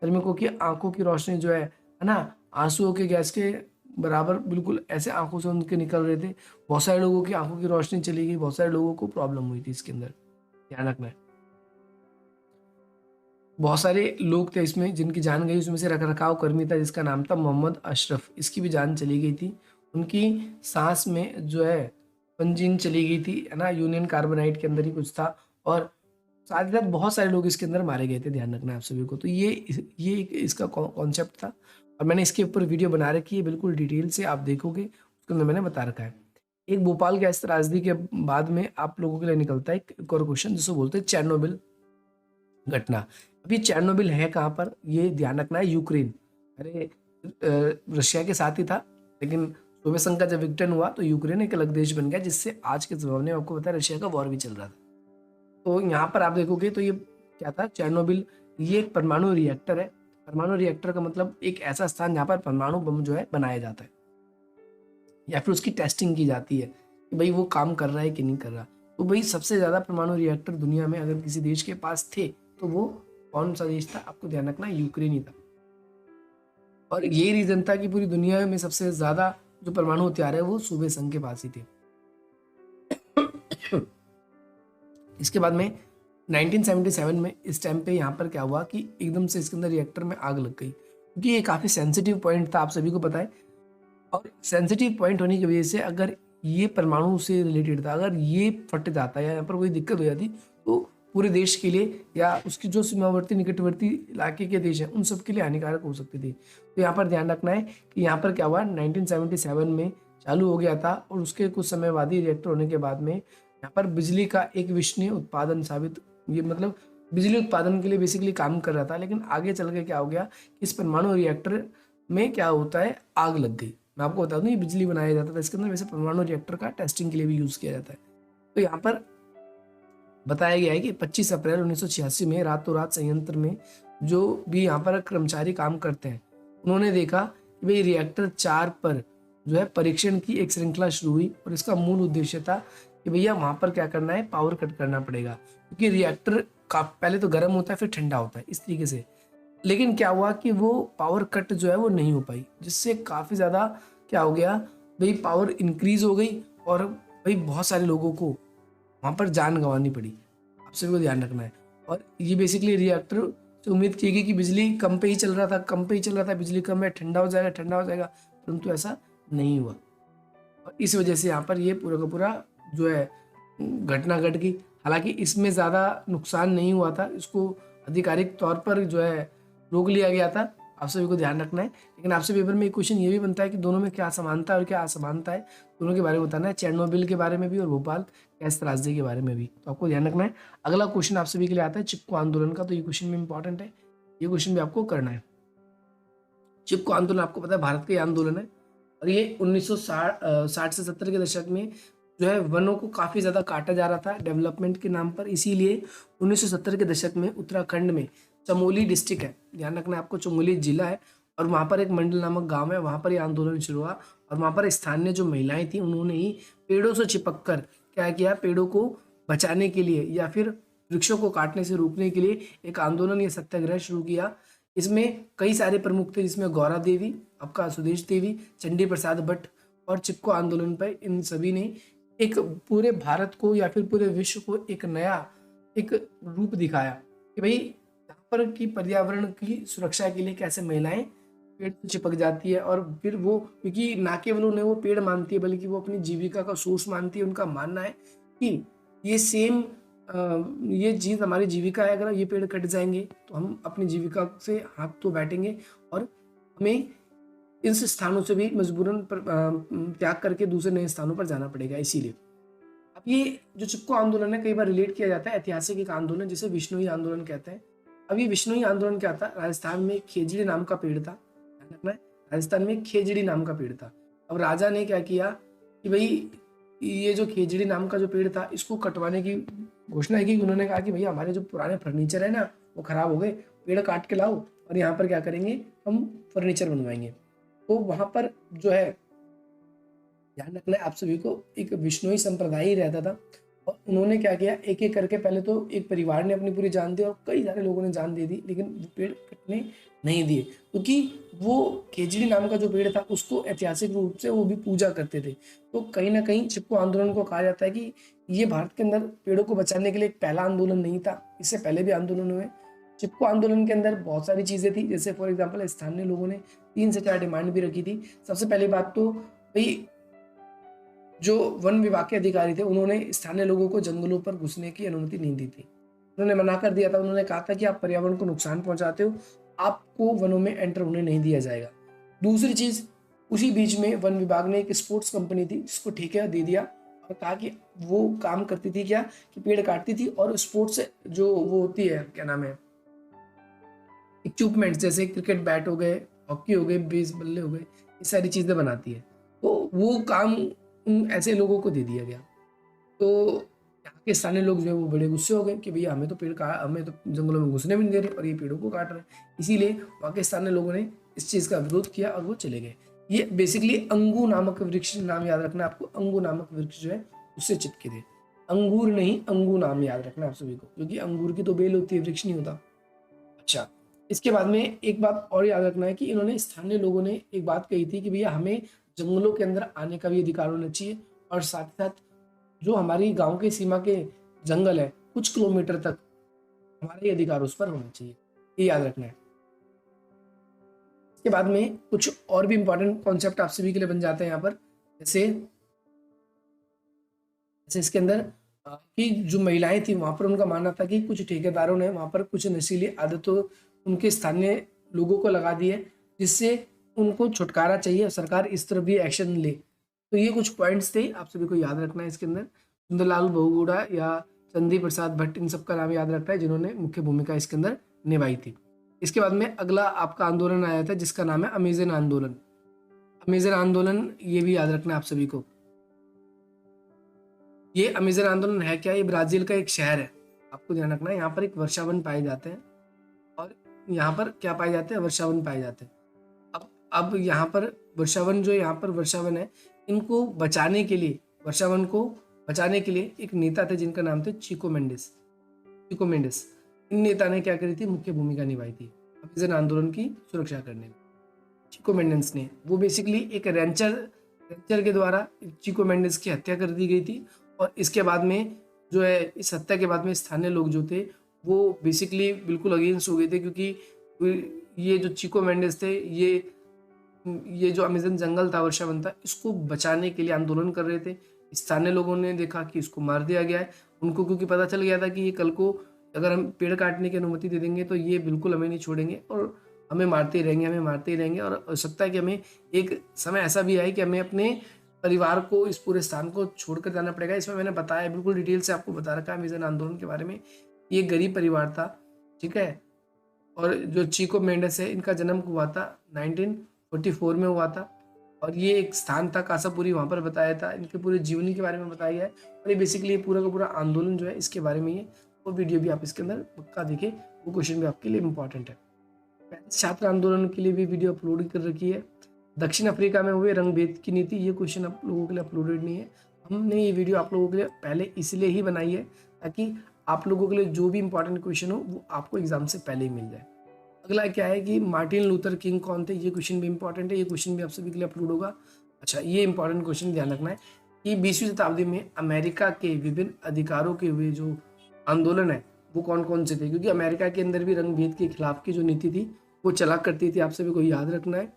S1: श्रमिकों की आंखों की रोशनी जो है ना, आंसुओं के गैस के बराबर बिल्कुल ऐसे आंखों से उनके निकल रहे थे। बहुत सारे लोगों की आंखों की रोशनी चली गई, बहुत सारे लोगों को प्रॉब्लम हुई थी इसके अंदर, ध्यान रखना है। बहुत सारे लोग थे इसमें जिनकी जान गई, उसमें से रखरखाव कर्मी था जिसका नाम था मोहम्मद अशरफ, इसकी भी जान चली गई थी। उनकी सांस में जो है पंजीन चली गई थी, है ना, यूनियन कार्बोनाइट के अंदर ही कुछ था। और साथ ही साथ बहुत सारे लोग इसके अंदर मारे गए थे, ध्यान रखना है आप सभी को। तो ये एक इसका कॉन्सेप्ट था और मैंने इसके ऊपर वीडियो बना रखी है, बिल्कुल डिटेल से आप देखोगे, उसके अंदर मैंने बता रखा है। एक भोपाल गैस त्रासदी के बाद में आप लोगों के लिए निकलता है एक और क्वेश्चन जिसको बोलते हैं चेरनोबिल घटना। अभी चेरनोबिल है कहाँ पर, ये ध्यान रखना है, यूक्रेन। अरे रशिया के साथ ही था, लेकिन सोवियत संघ का जब विघटन हुआ तो यूक्रेन एक अलग देश बन गया, जिससे आज के जमाने में आपको पता है रशिया का वॉर भी चल रहा था। तो यहाँ पर आप देखोगे तो ये क्या था, चेरनोबिल, ये एक परमाणु रिएक्टर है। परमाणु रिएक्टर का मतलब एक ऐसा स्थान जहाँ पर परमाणु बम जो है बनाया जाता है या फिर उसकी टेस्टिंग की जाती है कि भाई वो काम कर रहा है कि नहीं कर रहा। तो भाई सबसे ज्यादा परमाणु रिएक्टर दुनिया में अगर किसी देश के पास थे तो वो कौन सा देश था, आपको ध्यान रखना, यूक्रेन ही था। और यही रीजन था कि पूरी दुनिया में सबसे ज्यादा जो परमाणु हथियार है वो सोवियत संघ के पास ही थे। इसके बाद में 1977 में इस टाइम पे यहाँ पर क्या हुआ कि एकदम से इसके अंदर रिएक्टर में आग लग गई, क्योंकि ये काफी सेंसिटिव पॉइंट था, आप सभी को पता है। और सेंसिटिव पॉइंट होने की वजह से अगर ये परमाणु से रिलेटेड था, अगर ये फट जाता या यहाँ पर कोई दिक्कत हो जाती तो पूरे देश के लिए या उसकी जो सीमावर्ती निकटवर्ती इलाके के देश हैं उन सब के लिए हानिकारक हो सकती थी। तो यहाँ पर ध्यान रखना है कि यहाँ पर क्या हुआ, 1977 में चालू हो गया था और उसके कुछ समय बाद ही रिएक्टर होने के बाद में यहाँ पर बिजली का एक विश्वसनीय उत्पादन साबित, ये मतलब बिजली उत्पादन के लिए बेसिकली काम कर रहा था। लेकिन आगे चल के क्या हो गया कि इस परमाणु रिएक्टर में क्या होता है, आग लग गई। मैं आपको बता दूं ये बिजली बनाया जाता था इसके अंदर, वैसे परमाणु रिएक्टर का टेस्टिंग के लिए भी यूज किया जाता है। तो यहाँ पर बताया गया है कि 25 अप्रैल 1986 में रातों रात संयंत्र में जो भी यहाँ पर कर्मचारी काम करते हैं उन्होंने देखा कि भाई रिएक्टर 4 पर जो है परीक्षण की एक श्रृंखला शुरू हुई और इसका मूल उद्देश्य था कि भैया वहां पर क्या करना है, पावर कट करना पड़ेगा, क्योंकि रिएक्टर का पहले तो गर्म होता है फिर ठंडा होता है इस तरीके से। लेकिन क्या हुआ कि वो पावर कट जो है वो नहीं हो पाई, जिससे काफी ज्यादा क्या हो गया भाई, पावर इंक्रीज हो गई और भाई बहुत सारे लोगों को वहां पर जान गंवानी पड़ी। आप सभी को ध्यान रखना है। और ये बेसिकली रिएक्टर से उम्मीद की गई कि बिजली कम पे ही चल रहा था, कम पे ही चल रहा था, बिजली कम है, ठंडा हो जाएगा, ठंडा हो जाएगा, परंतु ऐसा नहीं हुआ। और इस वजह से यहाँ पर ये पूरा का पूरा जो है घटना घट गई। हालांकि इसमें ज़्यादा नुकसान नहीं हुआ था, इसको आधिकारिक तौर पर जो है रोक लिया गया था, आप सभी को ध्यान रखना है। लेकिन आपसे पेपर में एक क्वेश्चन ये भी बनता है कि दोनों में क्या समानता है और क्या असमानता है, दोनों के बारे में बताना है, चेरनोबिल के बारे में भी और भोपाल गैस त्रासदी के बारे में भी, तो आपको ध्यान रखना है। अगला क्वेश्चन आप सभी के लिए आता है चिपको आंदोलन का, तो ये क्वेश्चन भी इंपॉर्टेंट है, ये क्वेश्चन भी आपको करना है। चिपको आंदोलन आपको पता है भारत का आंदोलन है और ये 1960 से 70 के दशक में जो है वनों को काफी ज्यादा काटा जा रहा था डेवलपमेंट के नाम पर। इसीलिए 1970 के दशक में उत्तराखंड में चमोली डिस्ट्रिक्ट है, ध्यान रखना है आपको, चमोली जिला है और वहां पर एक मंडल नामक गांव है, वहां पर ये आंदोलन शुरू हुआ। और वहां पर स्थानीय जो महिलाएं थी उन्होंने ही पेड़ों से चिपक कर क्या किया, पेड़ों को बचाने के लिए या फिर वृक्षों को काटने से रोकने के लिए एक आंदोलन या सत्याग्रह शुरू किया। इसमें कई सारे प्रमुख थे, जिसमें गौरा देवी, आपका सुदेश देवी, चंडी प्रसाद भट्ट और चिपको आंदोलन पर इन सभी ने एक पूरे भारत को या फिर पूरे विश्व को एक नया एक रूप दिखाया कि भाई यहाँ पर की पर्यावरण की सुरक्षा के लिए कैसे महिलाएं पेड़ से चिपक जाती है। और फिर वो क्योंकि ना केवल उन्हें वो पेड़ मानती है बल्कि वो अपनी जीविका का सोर्स मानती है। उनका मानना है कि ये सेम ये चीज हमारी जीविका है, अगर ये पेड़ कट जाएंगे तो हम अपनी जीविका से हाथ तो बैठेंगे और हमें इस स्थानों से भी मजबूरन त्याग करके दूसरे नए स्थानों पर जाना पड़ेगा। इसीलिए अब ये जो चिपको आंदोलन है कई बार रिलेट किया जाता है ऐतिहासिक एक आंदोलन जिसे विश्नोई आंदोलन कहते हैं। अब ये विश्नोई आंदोलन क्या था, राजस्थान में खेजड़ी नाम का पेड़ था, ध्यान रखना है, राजस्थान में खेजड़ी नाम का पेड़ था। अब राजा ने क्या किया कि भाई ये जो खेजड़ी नाम का जो पेड़ था इसको कटवाने की घोषणा की। उन्होंने कहा कि भैया हमारे जो पुराने फर्नीचर है ना वो खराब हो गए, पेड़ काट के लाओ और यहाँ पर क्या करेंगे, हम फर्नीचर बनवाएंगे। तो वहाँ पर जो है ध्यान रखना है आप सभी को, एक विश्नोई संप्रदाय ही रहता था और उन्होंने क्या किया, एक एक करके पहले तो एक परिवार ने अपनी पूरी जान दी और कई सारे लोगों ने जान दे दी, लेकिन वो पेड़ कटने नहीं दिए, क्योंकि वो केजड़ी नाम का जो पेड़ था उसको ऐतिहासिक रूप से वो भी पूजा करते थे। तो कहीं ना कहीं चिपको आंदोलन को कहा जाता है कि ये भारत के अंदर पेड़ों को बचाने के लिए एक पहला आंदोलन नहीं था, इससे पहले भी आंदोलन हुए। चिपको आंदोलन के अंदर बहुत सारी चीजें थी, जैसे फॉर एग्जाम्पल स्थानीय लोगों ने 3 से 4 डिमांड भी रखी थी। सबसे पहली बात तो भाई जो वन विभाग के अधिकारी थे उन्होंने स्थानीय लोगों को जंगलों पर घुसने की अनुमति नहीं दी थी, उन्होंने मना कर दिया था। उन्होंने कहा था कि आप पर्यावरण को नुकसान पहुंचाते हो, आपको वनों में एंटर होने नहीं दिया जाएगा। दूसरी चीज, उसी बीच में वन विभाग ने एक स्पोर्ट्स कंपनी थी जिसको ठेका दे दिया और कहा कि वो काम करती थी क्या, कि पेड़ काटती थी और स्पोर्ट्स जो वो होती है, क्या नाम है, इक्विपमेंट्स जैसे क्रिकेट बैट हो गए, हॉकी हो गए, बेस बल्ले हो गए, ये सारी चीजें बनाती है। तो वो काम उन ऐसे लोगों को दे दिया गया। तो यहाँ के स्थानीय लोग जो है वो बड़े गुस्से हो गए कि भैया हमें तो हमें तो जंगलों में घुसने भी नहीं दे रहे और ये पेड़ों को काट रहे हैं। इसीलिए वहाँ के स्थानीय लोगों ने इस चीज़ का विरोध किया और वो चले गए। ये बेसिकली अंगू नामक वृक्ष, नाम याद रखना आपको, अंगू नामक वृक्ष जो है उससे चिपके थे। अंगूर नहीं, अंगू नाम याद रखना आप सभी को, क्योंकि अंगूर की तो बेल होती है, वृक्ष नहीं होता। अच्छा, इसके बाद में एक बात और याद रखना है कि इन्होंने, स्थानीय लोगों ने एक बात कही थी कि भैया हमें जंगलों के अंदर आने का भी अधिकार होना चाहिए और साथ ही साथ जो हमारी गांव के सीमा के जंगल है कुछ किलोमीटर तक, हमारा ये अधिकार उस पर होना चाहिए, ये याद रखना है। इसके बाद में कुछ और भी इंपॉर्टेंट कॉन्सेप्ट आप सभी के लिए बन जाते हैं यहाँ पर, जैसे जैसे इसके अंदर कि जो महिलाएं थी वहां पर उनका मानना था कि कुछ ठेकेदारों ने वहां पर कुछ नशीली आदतों उनके स्थानीय लोगों को लगा दी है, जिससे उनको छुटकारा चाहिए और सरकार इस तरफ भी एक्शन ले। तो ये कुछ पॉइंट्स थे, आप सभी को याद रखना है। इसके अंदर सुंदरलाल बहुगुणा या चंदी प्रसाद भट्ट, इन सबका नाम याद रखना है जिन्होंने मुख्य भूमिका इसके अंदर निभाई थी। इसके बाद में अगला आपका आंदोलन आया था जिसका नाम है अमेजन आंदोलन। अमेजन आंदोलन ये भी याद रखना है आप सभी को। ये अमेजन आंदोलन है क्या, ये ब्राजील का एक शहर है, आपको ध्यान रखना है। यहाँ पर एक वर्षावन पाए जाते हैं और यहाँ पर क्या पाए जाते हैं, वर्षावन पाए जाते हैं। अब यहाँ पर वर्षावन, जो यहाँ पर वर्षावन है, इनको बचाने के लिए, वर्षावन को बचाने के लिए एक नेता थे जिनका नाम था चिको मेंडिस। चिको मेंडिस, इन नेता ने क्या करी थी, मुख्य भूमिका निभाई थी अमेजन आंदोलन की सुरक्षा करने में। चिको मेंडिस ने, वो बेसिकली एक रेंचर के द्वारा चिको मेंडिस की हत्या कर दी गई थी और इसके बाद में जो है, इस हत्या के बाद में स्थानीय लोग जो थे वो बेसिकली बिल्कुल अगेंस्ट हो गए थे, क्योंकि ये जो चिको मेंडिस थे, ये जो अमेजन जंगल था, वर्षावन था, इसको बचाने के लिए आंदोलन कर रहे थे। स्थानीय लोगों ने देखा कि इसको मार दिया गया है उनको, क्योंकि पता चल गया था कि ये कल को अगर हम पेड़ काटने की अनुमति दे देंगे तो ये बिल्कुल हमें नहीं छोड़ेंगे और हमें मारते ही रहेंगे, हमें मारते ही रहेंगे। और हो सकता है कि हमें एक समय ऐसा भी आए कि हमें अपने परिवार को, इस पूरे स्थान को छोड़कर जाना पड़ेगा। इसमें मैंने बताया, बिल्कुल डिटेल से आपको बता रखा है अमेजन आंदोलन के बारे में। ये गरीब परिवार था, ठीक है। और जो चिको मेंडिस है, इनका जन्म हुआ था 1944 में हुआ था और ये एक स्थान था कासापुरी, वहाँ पर बताया था। इनके पूरे जीवनी के बारे में बताया गया है और ये बेसिकली पूरा का पूरा आंदोलन जो है इसके बारे में, ये वो वीडियो भी आप इसके अंदर पक्का देखें, वो क्वेश्चन भी आपके लिए इंपॉर्टेंट है। छात्र आंदोलन के लिए भी वीडियो अपलोड कर रखी है। दक्षिण अफ्रीका में हुए रंगभेद की नीति, ये क्वेश्चन आप लोगों के लिए अपलोडेड नहीं है। हमने ये वीडियो आप लोगों के लिए पहले इसलिए ही बनाई है ताकि आप लोगों के लिए जो भी इंपॉर्टेंट क्वेश्चन हो वो आपको एग्जाम से पहले ही मिल जाए। अगला क्या है कि मार्टिन लूथर किंग कौन थे, ये क्वेश्चन भी इंपॉर्टेंट है, ये क्वेश्चन भी आप सभी के लिए अपलोड होगा। अच्छा, ये इंपॉर्टेंट क्वेश्चन ध्यान रखना है कि 20वीं शताब्दी में अमेरिका के विभिन्न अधिकारों के हुए जो आंदोलन है वो कौन कौन से थे, क्योंकि अमेरिका के अंदर भी रंगभेद के खिलाफ की जो नीति थी वो चला करती थी, आप सभी को याद रखना है।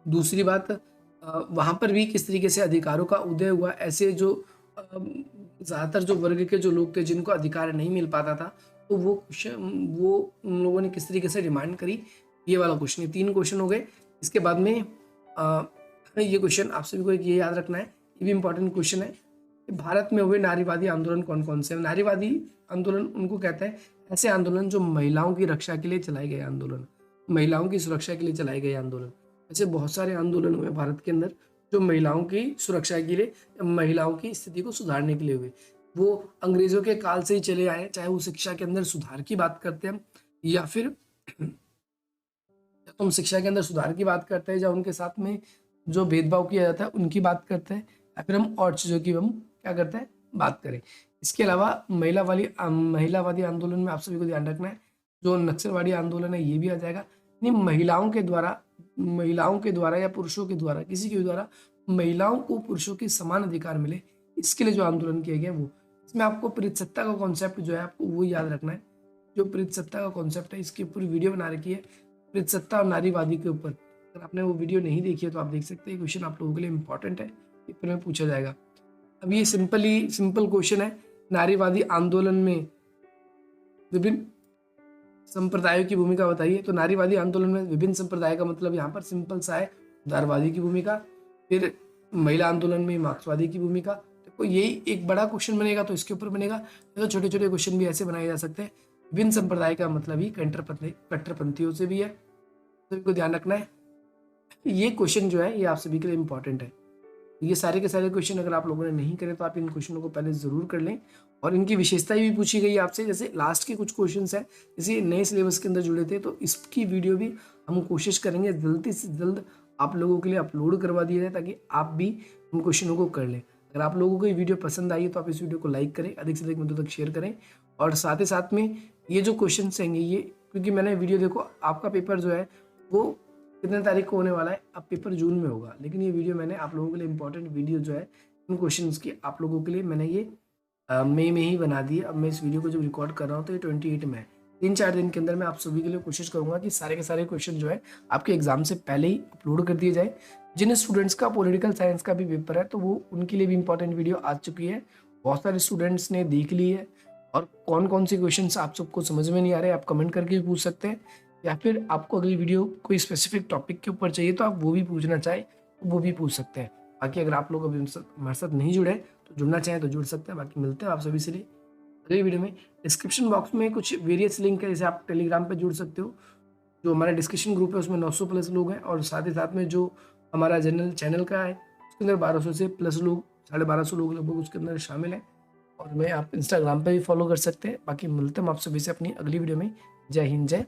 S1: दूसरी बात, वहाँ पर भी किस तरीके से अधिकारों का उदय हुआ, ऐसे जो ज़्यादातर जो वर्ग के जो लोग थे जिनको अधिकार नहीं मिल पाता था, तो वो उन लोगों ने किस तरीके से डिमांड करी, ये वाला क्वेश्चन। 3 क्वेश्चन हो गए। इसके बाद में ये क्वेश्चन आप सभी को एक ये याद रखना है, ये भी इंपॉर्टेंट क्वेश्चन है कि भारत में हुए नारीवादी आंदोलन कौन कौन से हैं। नारीवादी आंदोलन उनको कहते हैं ऐसे आंदोलन जो महिलाओं की रक्षा के लिए चलाए गए आंदोलन, महिलाओं की सुरक्षा के लिए चलाए गए आंदोलन। ऐसे बहुत सारे आंदोलन हुए भारत के अंदर जो महिलाओं की सुरक्षा के लिए, महिलाओं की स्थिति को सुधारने के लिए हुए। वो अंग्रेजों के काल से ही चले आए, चाहे वो शिक्षा के अंदर सुधार की बात करते हैं या फिर या तो हम शिक्षा के अंदर सुधार की बात करते हैं, या उनके साथ में जो भेदभाव किया जाता है उनकी बात करते हैं, या फिर हम और चीज़ों की हम क्या करते हैं, बात करें। इसके अलावा महिलावादी आंदोलन में आप सभी को ध्यान रखना है, जो नक्सलवादी आंदोलन है ये भी आ जाएगा। यानी महिलाओं के द्वारा या पुरुषों के द्वारा, किसी के द्वारा महिलाओं को पुरुषों के समान अधिकार मिले, इसके लिए जो आंदोलन किया गया वो। इसमें आपको प्रीतसत्ता का कॉन्सेप्ट जो है आपको वो याद रखना है। जो प्रीतसत्ता का कॉन्सेप्ट है इसकी पूरी वीडियो बना रखी है प्रीतसत्ता और नारीवादी के ऊपर। अगर आपने वो वीडियो नहीं देखी है तो आप देख सकते हैं। क्वेश्चन आप लोगों के लिए इंपॉर्टेंट है, पेपर में पूछा जाएगा। अब ये सिंपल क्वेश्चन है, नारीवादी आंदोलन में विभिन्न संप्रदायों की भूमिका बताइए। तो नारीवादी आंदोलन में विभिन्न संप्रदाय का मतलब यहाँ पर सिंपल सा है, उदारवादी की भूमिका। फिर महिला आंदोलन में मार्क्सवादी की भूमिका। तो यही एक बड़ा क्वेश्चन बनेगा तो इसके ऊपर बनेगा, तो छोटे छोटे क्वेश्चन भी ऐसे बनाए जा सकते हैं। विभिन्न संप्रदाय का मतलब ही कट्टरपंथियों से भी है, सभी को ध्यान रखना है। ये क्वेश्चन जो है ये आप सभी के लिए इंपॉर्टेंट है। ये सारे के सारे क्वेश्चन अगर आप लोगों ने नहीं करे तो आप इन क्वेश्चनों को पहले जरूर कर लें। और इनकी विशेषताएं भी पूछी गई है आपसे, जैसे लास्ट के कुछ क्वेश्चंस हैं जैसे नए सिलेबस के अंदर जुड़े थे, तो इसकी वीडियो भी हम कोशिश करेंगे जल्दी से जल्द आप लोगों के लिए अपलोड करवा दिया जाए, ताकि आप भी उन क्वेश्चनों को कर लें। अगर आप लोगों को ये वीडियो पसंद आई है तो आप इस वीडियो को लाइक करें, अधिक से अधिक मित्रों तक शेयर करें। और साथ ही साथ में ये जो क्वेश्चन हैं ये, क्योंकि मैंने वीडियो देखो, आपका पेपर जो है वो कितने तारीख को होने वाला है, अब पेपर जून में होगा, लेकिन ये वीडियो मैंने आप लोगों के लिए इंपॉर्टेंट वीडियो जो है इन क्वेश्चंस की आप लोगों के लिए मैंने ये मई में ही बना दी है। अब मैं इस वीडियो को जब रिकॉर्ड कर रहा हूँ तो ये 28 में है। 3-4 दिन के अंदर मैं आप सभी के लिए कोशिश करूंगा कि सारे के सारे क्वेश्चन जो है आपके एग्जाम से पहले ही अपलोड कर दिए जाए। जिन स्टूडेंट्स का पॉलिटिकल साइंस का भी पेपर है तो वो उनके लिए भी इंपॉर्टेंट वीडियो आ चुकी है, बहुत सारे स्टूडेंट्स ने देख ली है। और कौन कौन से क्वेश्चन आप सबको समझ में नहीं आ रहे आप कमेंट करके भी पूछ सकते हैं, या फिर आपको अगली वीडियो कोई स्पेसिफिक टॉपिक के ऊपर चाहिए तो आप वो भी पूछना चाहें तो वो भी पूछ सकते हैं। बाकी अगर आप लोग अभी हमारे साथ नहीं जुड़े तो जुड़ना चाहें तो जुड़ सकते हैं। बाकी मिलते हैं आप सभी से अगली वीडियो में। डिस्क्रिप्शन बॉक्स में कुछ वेरियस लिंक है, जैसे आप टेलीग्राम पे जुड़ सकते हो, जो हमारा डिस्कशन ग्रुप है उसमें 900 प्लस लोग हैं, और साथ ही साथ में जो हमारा जनरल चैनल का है उसके अंदर 1200 से प्लस लोग, 1250 लोग लगभग उसके अंदर शामिल हैं। और मैं आप इंस्टाग्राम पे भी फॉलो कर सकते हैं। बाकी मिलते हैं आप सभी से अपनी अगली वीडियो में। जय हिंद, जय